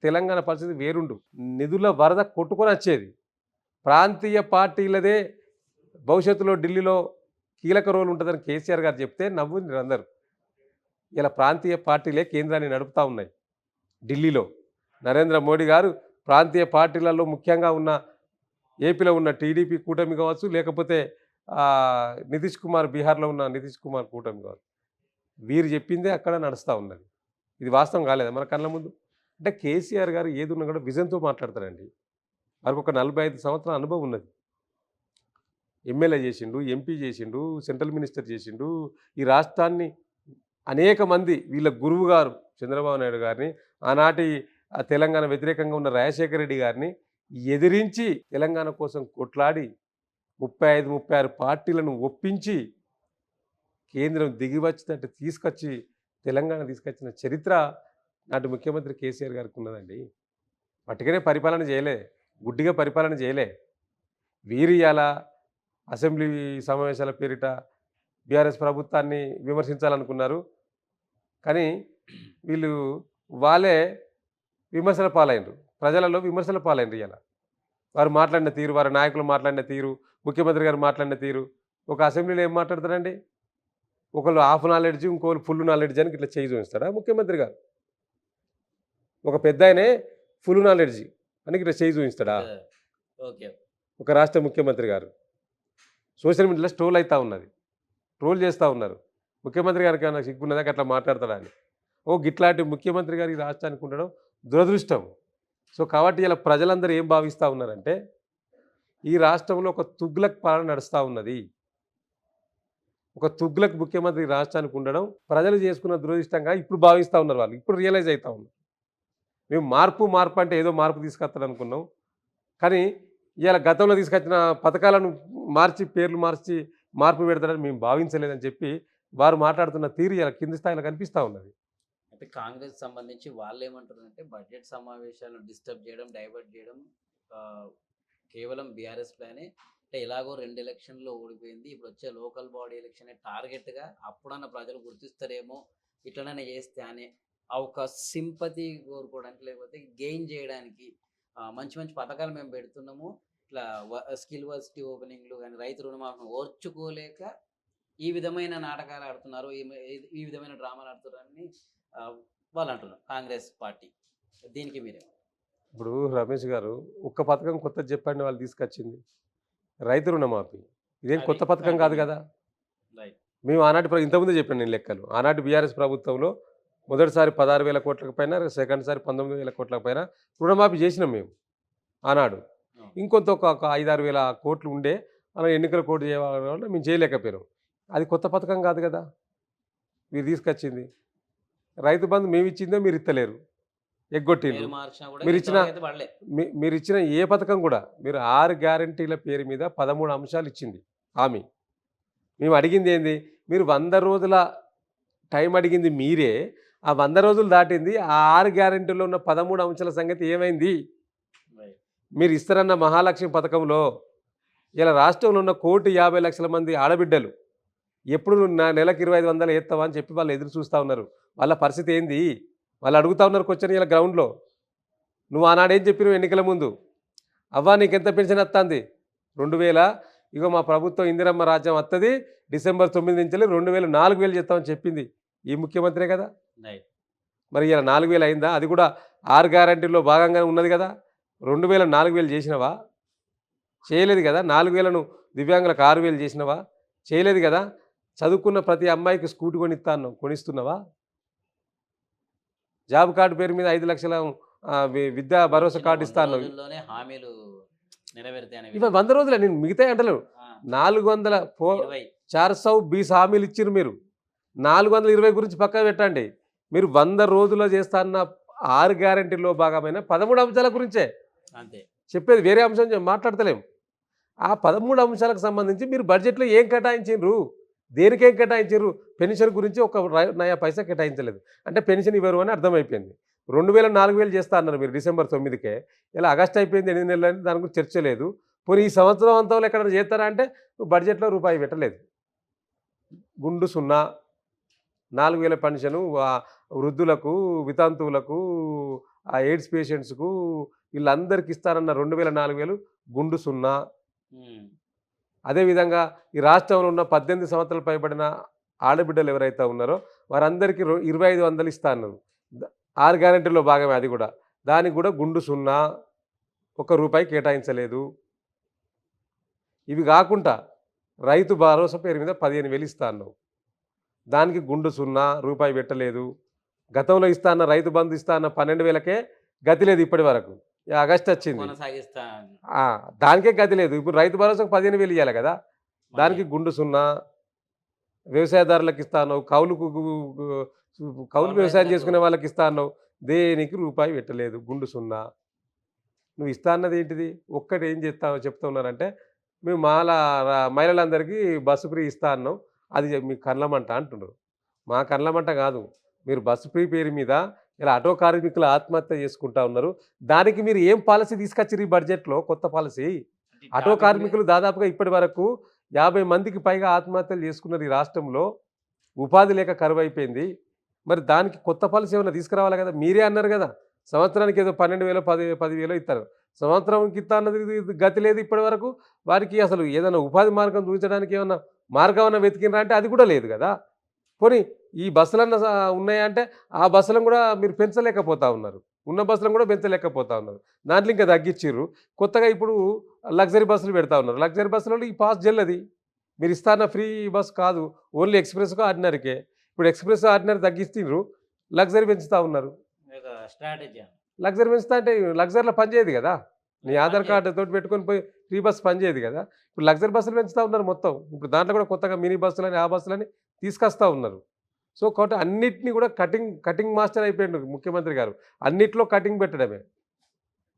తెలంగాణ పరిస్థితి వేరుండు. నిధుల వరద కొట్టుకొని వచ్చేది. ప్రాంతీయ పార్టీలదే భవిష్యత్తులో ఢిల్లీలో కీలక రోల్ ఉంటుందని కేసీఆర్ గారు చెప్తే నవ్వుండ్రు అందరూ. ఇలా ప్రాంతీయ పార్టీలే కేంద్రాన్ని నడుపుతూ ఉన్నాయి ఢిల్లీలో. నరేంద్ర మోడీ గారు ప్రాంతీయ పార్టీలలో ముఖ్యంగా ఉన్న ఏపీలో ఉన్న టీడీపీ కూటమి కావచ్చు, లేకపోతే నితీష్ కుమార్ బీహార్లో ఉన్న నితీష్ కుమార్ కూటమి కావచ్చు, వీరు చెప్పిందే అక్కడ నడుస్తూ ఉన్నది. ఇది వాస్తవం కాలేదా మన కళ్ళ ముందు? అంటే కేసీఆర్ గారు ఏది ఉన్నా కూడా విజన్తో మాట్లాడతారండి. వారికి ఒక 45 సంవత్సరాల అనుభవం ఉన్నది. ఎమ్మెల్యే చేసిండు, ఎంపీ చేసిండు, సెంట్రల్ మినిస్టర్ చేసిండు. ఈ రాష్ట్రాన్ని అనేక మంది వీళ్ళ గురువు గారు చంద్రబాబు నాయుడు గారిని, ఆనాటి తెలంగాణ వ్యతిరేకంగా ఉన్న రాజశేఖర రెడ్డి గారిని ఎదిరించి తెలంగాణ కోసం కొట్లాడి 35-36 పార్టీలను ఒప్పించి కేంద్రం దిగివచ్చినట్టు తీసుకొచ్చి తెలంగాణ తీసుకొచ్చిన చరిత్ర నాటి ముఖ్యమంత్రి కేసీఆర్ గారికి ఉన్నదండి. పట్టుకనే పరిపాలన చేయలే, గుడ్డిగా పరిపాలన చేయలే. వీరు ఇలా అసెంబ్లీ సమావేశాల పేరిట బీఆర్ఎస్ ప్రభుత్వాన్ని విమర్శించాలనుకున్నారు. కానీ వాళ్ళే విమర్శల పాలైనరు, ప్రజలలో విమర్శల పాలైనరు. ఇలా వారు మాట్లాడిన తీరు, వారి నాయకులు మాట్లాడిన తీరు, ముఖ్యమంత్రి గారు మాట్లాడిన తీరు, ఒక అసెంబ్లీలో ఏం మాట్లాడతారండి? ఒకళ్ళు హాఫ్ నాలెడ్జ్, ఇంకోళ్ళు ఫుల్ నాలెడ్జ్ అని ఇట్లా చేయి చూపిస్తాడా ముఖ్యమంత్రి గారు? ఒక పెద్దాయనే ఫుల్ నాలెడ్జ్ అని ఇట్లా చేయి చూపిస్తాడా ఓకే. ఒక రాష్ట్ర ముఖ్యమంత్రి గారు? సోషల్ మీడియాలో ట్రోల్ అవుతా ఉన్నది, ట్రోల్ చేస్తూ ఉన్నారు. ముఖ్యమంత్రి గారికి ఏమైనా సిగ్గున్నదా అట్లా మాట్లాడతాడా అని. గిట్లాంటి ముఖ్యమంత్రి గారు ఈ రాష్ట్రానికి ఉండడం దురదృష్టం. సో కాబట్టి ఇలా ప్రజలందరూ ఏం భావిస్తూ ఉన్నారంటే ఈ రాష్ట్రంలో ఒక తుగ్లక్ పాలన నడుస్తూ ఉన్నది. ఒక తుగ్లక్ ముఖ్యమంత్రి ఈ రాష్ట్రానికి ఉండడం ప్రజలు చేసుకున్న దురదృష్టంగా ఇప్పుడు భావిస్తూ ఉన్నారు. వాళ్ళు ఇప్పుడు రియలైజ్ అవుతా ఉన్నారు. మేము మార్పు అంటే ఏదో మార్పు తీసుకొస్తాడు అనుకున్నాం. కానీ ఇవాళ గతంలో తీసుకొచ్చిన పథకాలను మార్చి పేర్లు మార్చి మార్పు పెడతాడని మేము భావించలేదని చెప్పి వారు మాట్లాడుతున్న తీరు ఇలా కింది స్థాయిలో కనిపిస్తూ ఉన్నది. అయితే కాంగ్రెస్ సంబంధించి వాళ్ళేమంటారంటే బడ్జెట్ సమావేశాలను డిస్టర్బ్ చేయడం, డైవర్ట్ చేయడం కేవలం బీఆర్ఎస్ ప్లానే. అంటే ఎలాగో 2 ఎలక్షన్లో ఓడిపోయింది. ఇప్పుడు వచ్చే లోకల్ బాడీ ఎలక్షనే టార్గెట్గా అప్పుడన్న ప్రజలు గుర్తిస్తారేమో ఇట్లనే చేస్తే అనే ఆ ఒక సింపతి కోరుకోవడానికి, లేకపోతే గెయిన్ చేయడానికి మంచి మంచి పథకాలు మేము పెడుతున్నాము, ఇట్లా స్కిల్ వర్సిటీ ఓపెనింగ్లు కానీ రైతు రుణమాఫీని ఓర్చుకోలేక ఈ విధమైన నాటకాలు ఆడుతున్నారు, ఈ విధమైన డ్రామాలు ఆడుతున్నారని వాళ్ళు అంటున్నారు కాంగ్రెస్ పార్టీ. దీనికి మీరే? ఇప్పుడు రమేష్ గారు ఒక్క పథకం కొత్తది చెప్పండి వాళ్ళు తీసుకొచ్చింది. రైతు రుణమాఫీ ఇదేం కొత్త పథకం కాదు కదా. రైట్. మేము ఆనాటి ఇంతకుముందే చెప్పాను నేను లెక్కలు. ఆనాటి బీఆర్ఎస్ ప్రభుత్వంలో మొదటిసారి 16,000 కోట్లకు పైన, సెకండ్ సారి 19,000 కోట్లకు పైన రుణమాఫీ చేసినాం మేము ఆనాడు. ఇంకొంత ఒక 5-6 వేల కోట్లు ఉండే అలా ఎన్నికల కోర్టు చేయాలంటే మేము చేయలేకపోయినాం. అది కొత్త పథకం కాదు కదా మీరు తీసుకొచ్చింది. రైతు బంధు మేము ఇచ్చిందే మీరు ఇస్తలేరు, ఎగ్గొట్టిండ్రు. మీరు ఇచ్చిన ఏ పథకం కూడా మీరు 6 గ్యారంటీల పేరు మీద 13 అంశాలు ఇచ్చింది హామీ. మేము అడిగింది ఏంది? మీరు 100 రోజుల టైం అడిగింది మీరే. ఆ 100 రోజులు దాటింది. ఆ 6 గ్యారంటీలో ఉన్న 13 అంశాల సంగతి ఏమైంది? మీరు ఇస్తారన్న మహాలక్ష్మి పథకంలో ఇలా రాష్ట్రంలో ఉన్న 1,50,00,000 మంది ఆడబిడ్డలు ఎప్పుడు నెలకు 2,500 ఎత్తావా అని చెప్పి వాళ్ళు ఎదురు చూస్తూ ఉన్నారు. వాళ్ళ పరిస్థితి ఏంది? వాళ్ళు అడుగుతూ ఉన్నారు క్వశ్చన్ ఇలా గ్రౌండ్లో. నువ్వు ఆనాడేం చెప్పినావు ఎన్నికల ముందు? అవ్వా నీకెంత పెన్షన్ వస్తుంది? 2,000. ఇగో మా ప్రభుత్వం ఇందిరమ్మ రాజ్యం వస్తుంది, డిసెంబర్ 9 నుంచి 2,000 4,000 చేస్తామని చెప్పింది ఈ ముఖ్యమంత్రే కదా. మరి ఇలా 4,000 అయిందా? అది కూడా 6 గ్యారంటీల్లో భాగంగానే ఉన్నది కదా. 2,000 4,000 చేసినవా? చేయలేదు కదా. 4,000ను దివ్యాంగులకు 6,000 చేసినవా? చేయలేదు కదా. చదువుకున్న ప్రతి అమ్మాయికి స్కూటీ కొనిస్తున్నావా? జాబ్ కార్డు పేరు మీద 5 లక్షల విద్యా భరోసా కార్డు ఇస్తాను. ఇవి 100 రోజులే. నేను మిగతా అంటలేను. 420 హామీలు ఇచ్చిర్రు మీరు. 420 గురించి పక్కన పెట్టండి. మీరు 100 రోజుల్లో చేస్తాన్న 6 గ్యారంటీల్లో భాగమైన 13 అంశాల గురించే అంతే చెప్పేది, వేరే అంశం మాట్లాడతలేం. ఆ 13 అంశాలకు సంబంధించి మీరు బడ్జెట్లో ఏం కేటాయించారు? దేనికేం కేటాయించారు? పెన్షన్ గురించి ఒక నయా పైసా కేటాయించలేదు. అంటే పెన్షన్ ఇవ్వరు అని అర్థమైపోయింది. 2,000 4,000 చేస్తా అన్నారు మీరు డిసెంబర్ 9కే. ఇలా ఆగస్ట్ అయిపోయింది, 8 నెలలు అని దాని గురించి చర్చ లేదు. పోనీ ఈ సంవత్సరం అంతంలో ఎక్కడైనా చేస్తారా అంటే బడ్జెట్లో రూపాయి పెట్టలేదు. గుండు సున్నా. 4,000 పెన్షను వృద్ధులకు, వితంతువులకు, ఎయిడ్స్ పేషెంట్స్కు వీళ్ళందరికీ ఇస్తారన్న 2,000 4,000 గుండు సున్నా. అదేవిధంగా ఈ రాష్ట్రంలో ఉన్న 18 సంవత్సరాలు పైబడిన ఆడబిడ్డలు ఎవరైతే ఉన్నారో వారందరికీ 2,500 ఇస్తా అన్నారు. 6 గ్యారెంటీలో భాగమే అది కూడా. దానికి కూడా గుండు సున్నా, ₹1 కేటాయించలేదు. ఇవి కాకుండా రైతు భరోసా పేరు మీద 15,000 ఇస్తా అన్నావు. దానికి గుండు సున్నా, రూపాయి పెట్టలేదు. గతంలో ఇస్తా అన్న రైతు బంధు ఇస్తా అన్న 12,000కే గతి లేదు ఇప్పటి వరకు. ఆగస్ట్ వచ్చింది, దానికే గతి లేదు. ఇప్పుడు రైతు భరోసాకు 15,000 ఇవ్వాలి కదా, దానికి గుండు సున్నా. వ్యవసాయదారులకు ఇస్తా అన్నావు, కౌలు వ్యవసాయం చేసుకునే వాళ్ళకి ఇస్తా అన్నావు, దేనికి రూపాయి పెట్టలేదు, గుండు సున్నా. నువ్వు ఇస్తా అన్నది ఏంటిది? ఒక్కటి ఏం చెప్తా ఉన్నారంటే మేము మహిళలందరికీ బస్సు ఫ్రీ ఇస్తా అన్నాం, అది మీ కళ్ళమంట అంటున్నారు. మా కళ్ళమంట కాదు. మీరు బస్సు ఫ్రీ పేరు మీద ఇలా ఆటో కార్మికులు ఆత్మహత్య చేసుకుంటా ఉన్నారు. దానికి మీరు ఏం పాలసీ తీసుకొచ్చారు ఈ బడ్జెట్లో? కొత్త పాలసీ. ఆటో కార్మికులు దాదాపుగా ఇప్పటి వరకు 50 మందికి పైగా ఆత్మహత్యలు చేసుకున్నారు ఈ రాష్ట్రంలో. ఉపాధి లేక కరువు అయిపోయింది. మరి దానికి కొత్త పాలసీ ఏమైనా తీసుకురావాలి కదా. మీరే అన్నారు కదా సంవత్సరానికి ఏదో 12,000 10,000 ఇస్తారు. సంవత్సరంకి ఇస్తా అన్నది గతి లేదు ఇప్పటి వరకు. వారికి అసలు ఏదైనా ఉపాధి మార్గం చూపించడానికి ఏమన్నా మార్గం ఏమైనా వెతికినరా అంటే అది కూడా లేదు కదా. పోనీ ఈ బస్సులన్న ఉన్నాయా అంటే ఆ బస్సులను కూడా మీరు పెంచలేకపోతా ఉన్నారు. ఉన్న బస్సులను కూడా పెంచలేకపోతా ఉన్నారు. దాంట్లో ఇంకా తగ్గిచ్చిర్రు. కొత్తగా ఇప్పుడు లగ్జరీ బస్సులు పెడతా ఉన్నారు. లగ్జరీ బస్సులలో ఈ పాస్ చెల్లది. మీరు ఇస్తాన్న ఫ్రీ బస్ కాదు. ఓన్లీ ఎక్స్‌ప్రెస్‌కు, ఆర్డినరీకే. ఇప్పుడు ఎక్స్‌ప్రెస్, ఆర్డినరీ తగ్గిస్తుండ్రు. లగ్జరీ పెంచుతా ఉన్నారు. ఒక స్ట్రాటజీ అని. లగ్జరీ పెంచుతా అంటే లగ్జరీలో పనిచేయదు కదా! నీ ఆధార్ పనిచేయదు. కార్డ్ తోటి పెట్టుకొని పోయి ఫ్రీ బస్ పనిచేయదు కదా! ఇప్పుడు లగ్జరీ బస్సులు పెంచుతా ఉన్నారు మొత్తం. ఇప్పుడు దాంట్లో కూడా కొత్తగా మినీ బస్సులని, ఆ బస్సులని తీసుకొస్తా ఉన్నారు. సో, కాబట్టి అన్నిటిని కూడా కటింగ్ మాస్టర్ అయిపోయిండు ముఖ్యమంత్రి గారు. అన్నిట్లో కటింగ్ పెట్టడమే.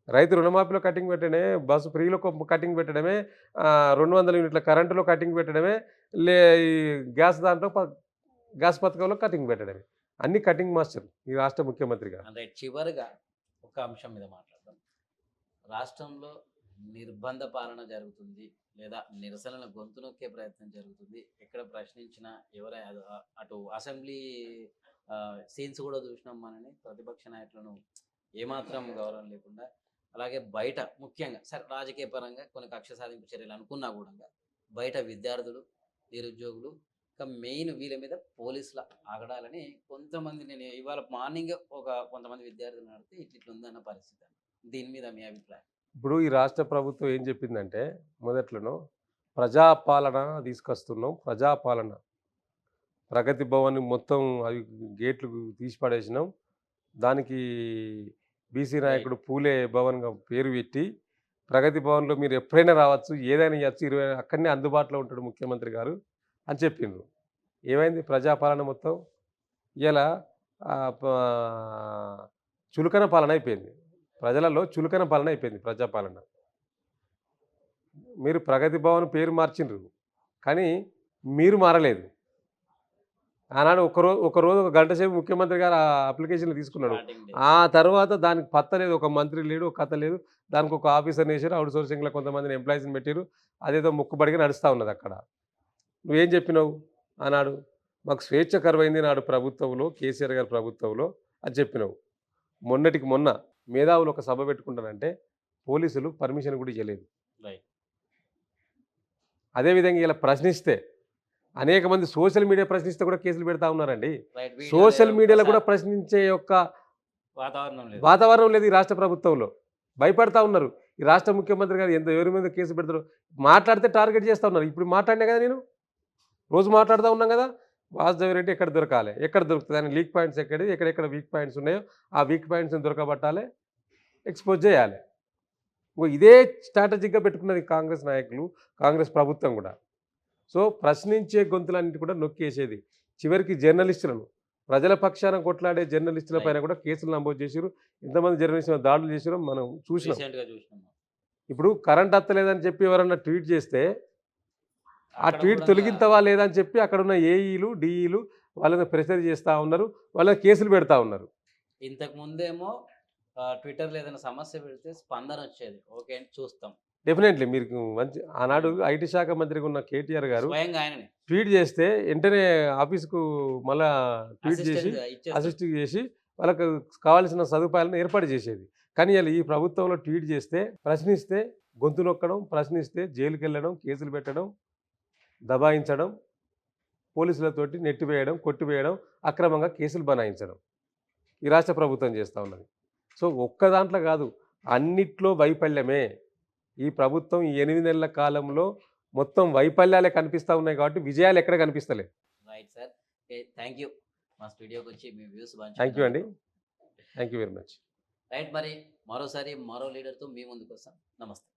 రైతు రుణమాఫీలో కటింగ్ పెట్టడమే, బస్సు ఫ్రీలో కటింగ్ పెట్టడమే, 200 యూనిట్ల కరెంటులో కటింగ్ పెట్టడమే, లే ఈ గ్యాస్ దాంట్లో గ్యాస్ పథకంలో కటింగ్ పెట్టడమే. అన్ని కటింగ్ మాస్టర్ ఈ రాష్ట్ర ముఖ్యమంత్రి గారు. అంటే చివరిగా ఒక అంశం మీద మాట్లాడదాం. రాష్ట్రంలో నిర్బంధ పాలన జరుగుతుంది, లేదా నిరసనల గొంతు నొక్కే ప్రయత్నం జరుగుతుంది. ఎక్కడ ప్రశ్నించినా అటు అసెంబ్లీ సీన్స్ కూడా చూసినాం మనని. ప్రతిపక్ష నాయకులను ఏమాత్రం గౌరవం లేకుండా, అలాగే బయట ముఖ్యంగా సరే రాజకీయ పరంగా కొన్ని కక్ష సాధింపు చర్యలు అనుకున్నా కూడా బయట విద్యార్థులు, నిరుద్యోగులు, ఇంకా మెయిన్ వీళ్ళ మీద పోలీసుల ఆగడాలని కొంతమంది, నేను ఇవాళ మార్నింగ్ కొంతమంది విద్యార్థులు నడితే ఇట్లా ఉందన్న పరిస్థితి. దీని మీద మీ అభిప్రాయం? ఇప్పుడు ఈ రాష్ట్ర ప్రభుత్వం ఏం చెప్పిందంటే మొదట్లోనో ప్రజాపాలన తీసుకొస్తున్నాం. ప్రజాపాలన ప్రగతి భవన్ మొత్తం అవి గేట్లు తీసి పడేసినాం. దానికి బీసీ నాయకుడు పూలే భవన్‌గా పేరు పెట్టి ప్రగతి భవన్‌లో మీరు ఎప్పుడైనా రావచ్చు, ఏదైనా ఇయ్యచ్చు, అక్కడనే అందుబాటులో ఉంటాడు ముఖ్యమంత్రి గారు అని చెప్పిండ్రు. ఏమైంది ప్రజాపాలన మొత్తం? ఇయాల పా చులకన పాలన అయిపోయింది. ప్రజలలో చులకన పాలన అయిపోయింది ప్రజాపాలన. మీరు ప్రగతి భవన్ పేరు మార్చిండ్రు. కానీ మీరు మారలేదు. ఆనాడు ఒకరోజు ఒక గంట సేపు ముఖ్యమంత్రి గారు ఆ అప్లికేషన్‌లు తీసుకున్నాడు. స్టార్టింగ్ డే ఆ తర్వాత దానికి పత్తా లేదు. ఒక మంత్రి లేడు, ఒక కథ లేదు. దానికి ఒక ఆఫీసర్‌ని ఏసారు. ఔట్ సోర్సింగ్‌లో కొంతమందిని ఎంప్లాయీస్‌ని పెట్టిర్రు. అదేదో మొక్కుబడిగా నడుస్తా ఉన్నదక్కడ. నువ్వేం చెప్పినావు ఆనాడు? మాకు స్వేచ్ఛ కరువైంది నాడు ప్రభుత్వంలో, కేసీఆర్ గారి ప్రభుత్వంలో అని చెప్పినావు. మొన్నటికి మొన్న మేధావులు ఒక సభ పెట్టుకుంటానంటే పోలీసులు పర్మిషన్ కూడా ఇయ్యలేదు. రైట్. అదేవిధంగా ఇలా ప్రశ్నిస్తే అనేక మంది సోషల్ మీడియా ప్రశ్నిస్తే కూడా కేసులు పెడతా ఉన్నారండి. రైట్. సోషల్ మీడియాలో కూడా ప్రశ్నించే యొక్క వాతావరణం లేదు. వాతావరణం లేదు ఈ రాష్ట్ర ప్రభుత్వంలో. భయపడతా ఉన్నారు. ఈ రాష్ట్ర ముఖ్యమంత్రి గారు ఎవరి మీద కేసు పెడతారో మాట్లాడితే టార్గెట్ చేస్తూ ఉన్నారు. ఇప్పుడు మాట్లాడినా కదా నేను. రోజు మాట్లాడుతూ ఉన్నాం కదా. వాసుదేవ్ రెడ్డి ఎక్కడ దొరకాలి, ఎక్కడ దొరుకుతుంది అని, లీక్ పాయింట్స్ ఎక్కడెక్కడ వీక్ పాయింట్స్ ఉన్నాయో ఆ వీక్ పాయింట్స్ని దొరకబట్టాలి, ఎక్స్పోజ్ చేయాలి. ఇదే స్ట్రాటజిక్గా పెట్టుకున్నది కాంగ్రెస్ నాయకులు, కాంగ్రెస్ ప్రభుత్వం కూడా. సో ప్రశ్నించే గొంతులన్నిటి కూడా నొక్కేసేది. చివరికి జర్నలిస్టులను, ప్రజల పక్షాన కొట్లాడే జర్నలిస్టుల పైన కూడా కేసులు నమోదు చేసారు. ఇంతమంది జర్నలిస్టులు దాడులు చేసారో మనం చూసినాం. రీసెంట్‌గా చూసినాం. ఇప్పుడు కరెంట్ అత్తలేదని చెప్పి ఎవరన్నా ట్వీట్ చేస్తే ఆ అక్కడ ట్వీట్ కూడా తొలగింతవా లేదా అని చెప్పి అక్కడున్న ఏఈలు, డీఈలు వాళ్ళని ప్రెషర్ చేస్తూ ఉన్నారు. వాళ్ళని కేసులు పెడతా ఉన్నారు. ఇంతకు ముందేమో ట్విట్టర్‌లో ఏదైనా సమస్య పెడితే స్పందన వచ్చేది. ఓకే అండి, చూస్తాం. డెఫినెట్లీ మీకు మంచి ఆనాడు ఐటీ శాఖ మంత్రిగా ఉన్న కేటీఆర్ గారు స్వయంగా ఆయననే ట్వీట్ చేస్తే వెంటనే ఆఫీస్‌కు మళ్ళా ట్వీట్ చేసి అసిస్టెంట్ ఇచ్చేస్తాడు. అసిస్ట్ చేసి వాళ్ళకు కావాల్సిన సదుపాయాలను ఏర్పాటు చేసేది. కానీ ఇలా ఈ ప్రభుత్వంలో ట్వీట్ చేస్తే, ప్రశ్నిస్తే గొంతు నొక్కడం, ప్రశ్నిస్తే జైలుకెళ్ళడం, కేసులు పెట్టడం, దబాయించడం, పోలీసులతోటి నెట్టివేయడం, కొట్టివేయడం, అక్రమంగా కేసులు బనాయించడం ఈ రాష్ట్ర ప్రభుత్వం చేస్తూ ఉన్నది. సో ఒక్క దాంట్లో కాదు, అన్నిట్లో వైఫల్యమే. ఈ ప్రభుత్వం ఈ 8 నెలల కాలంలో మొత్తం వైఫల్యాలే కనిపిస్తూ ఉన్నాయి కాబట్టి విజయాలు ఎక్కడ కనిపిస్తలేదు. Right sir. Okay. Thank you. మా స్టూడియోకి వచ్చి మీ వ్యూస్ థ్యాంక్ యూ అండి. Thank you very much. Right. మరి మరోసారి మరో లీడర్తో మీ ముందుకు వస్తాం. నమస్తే.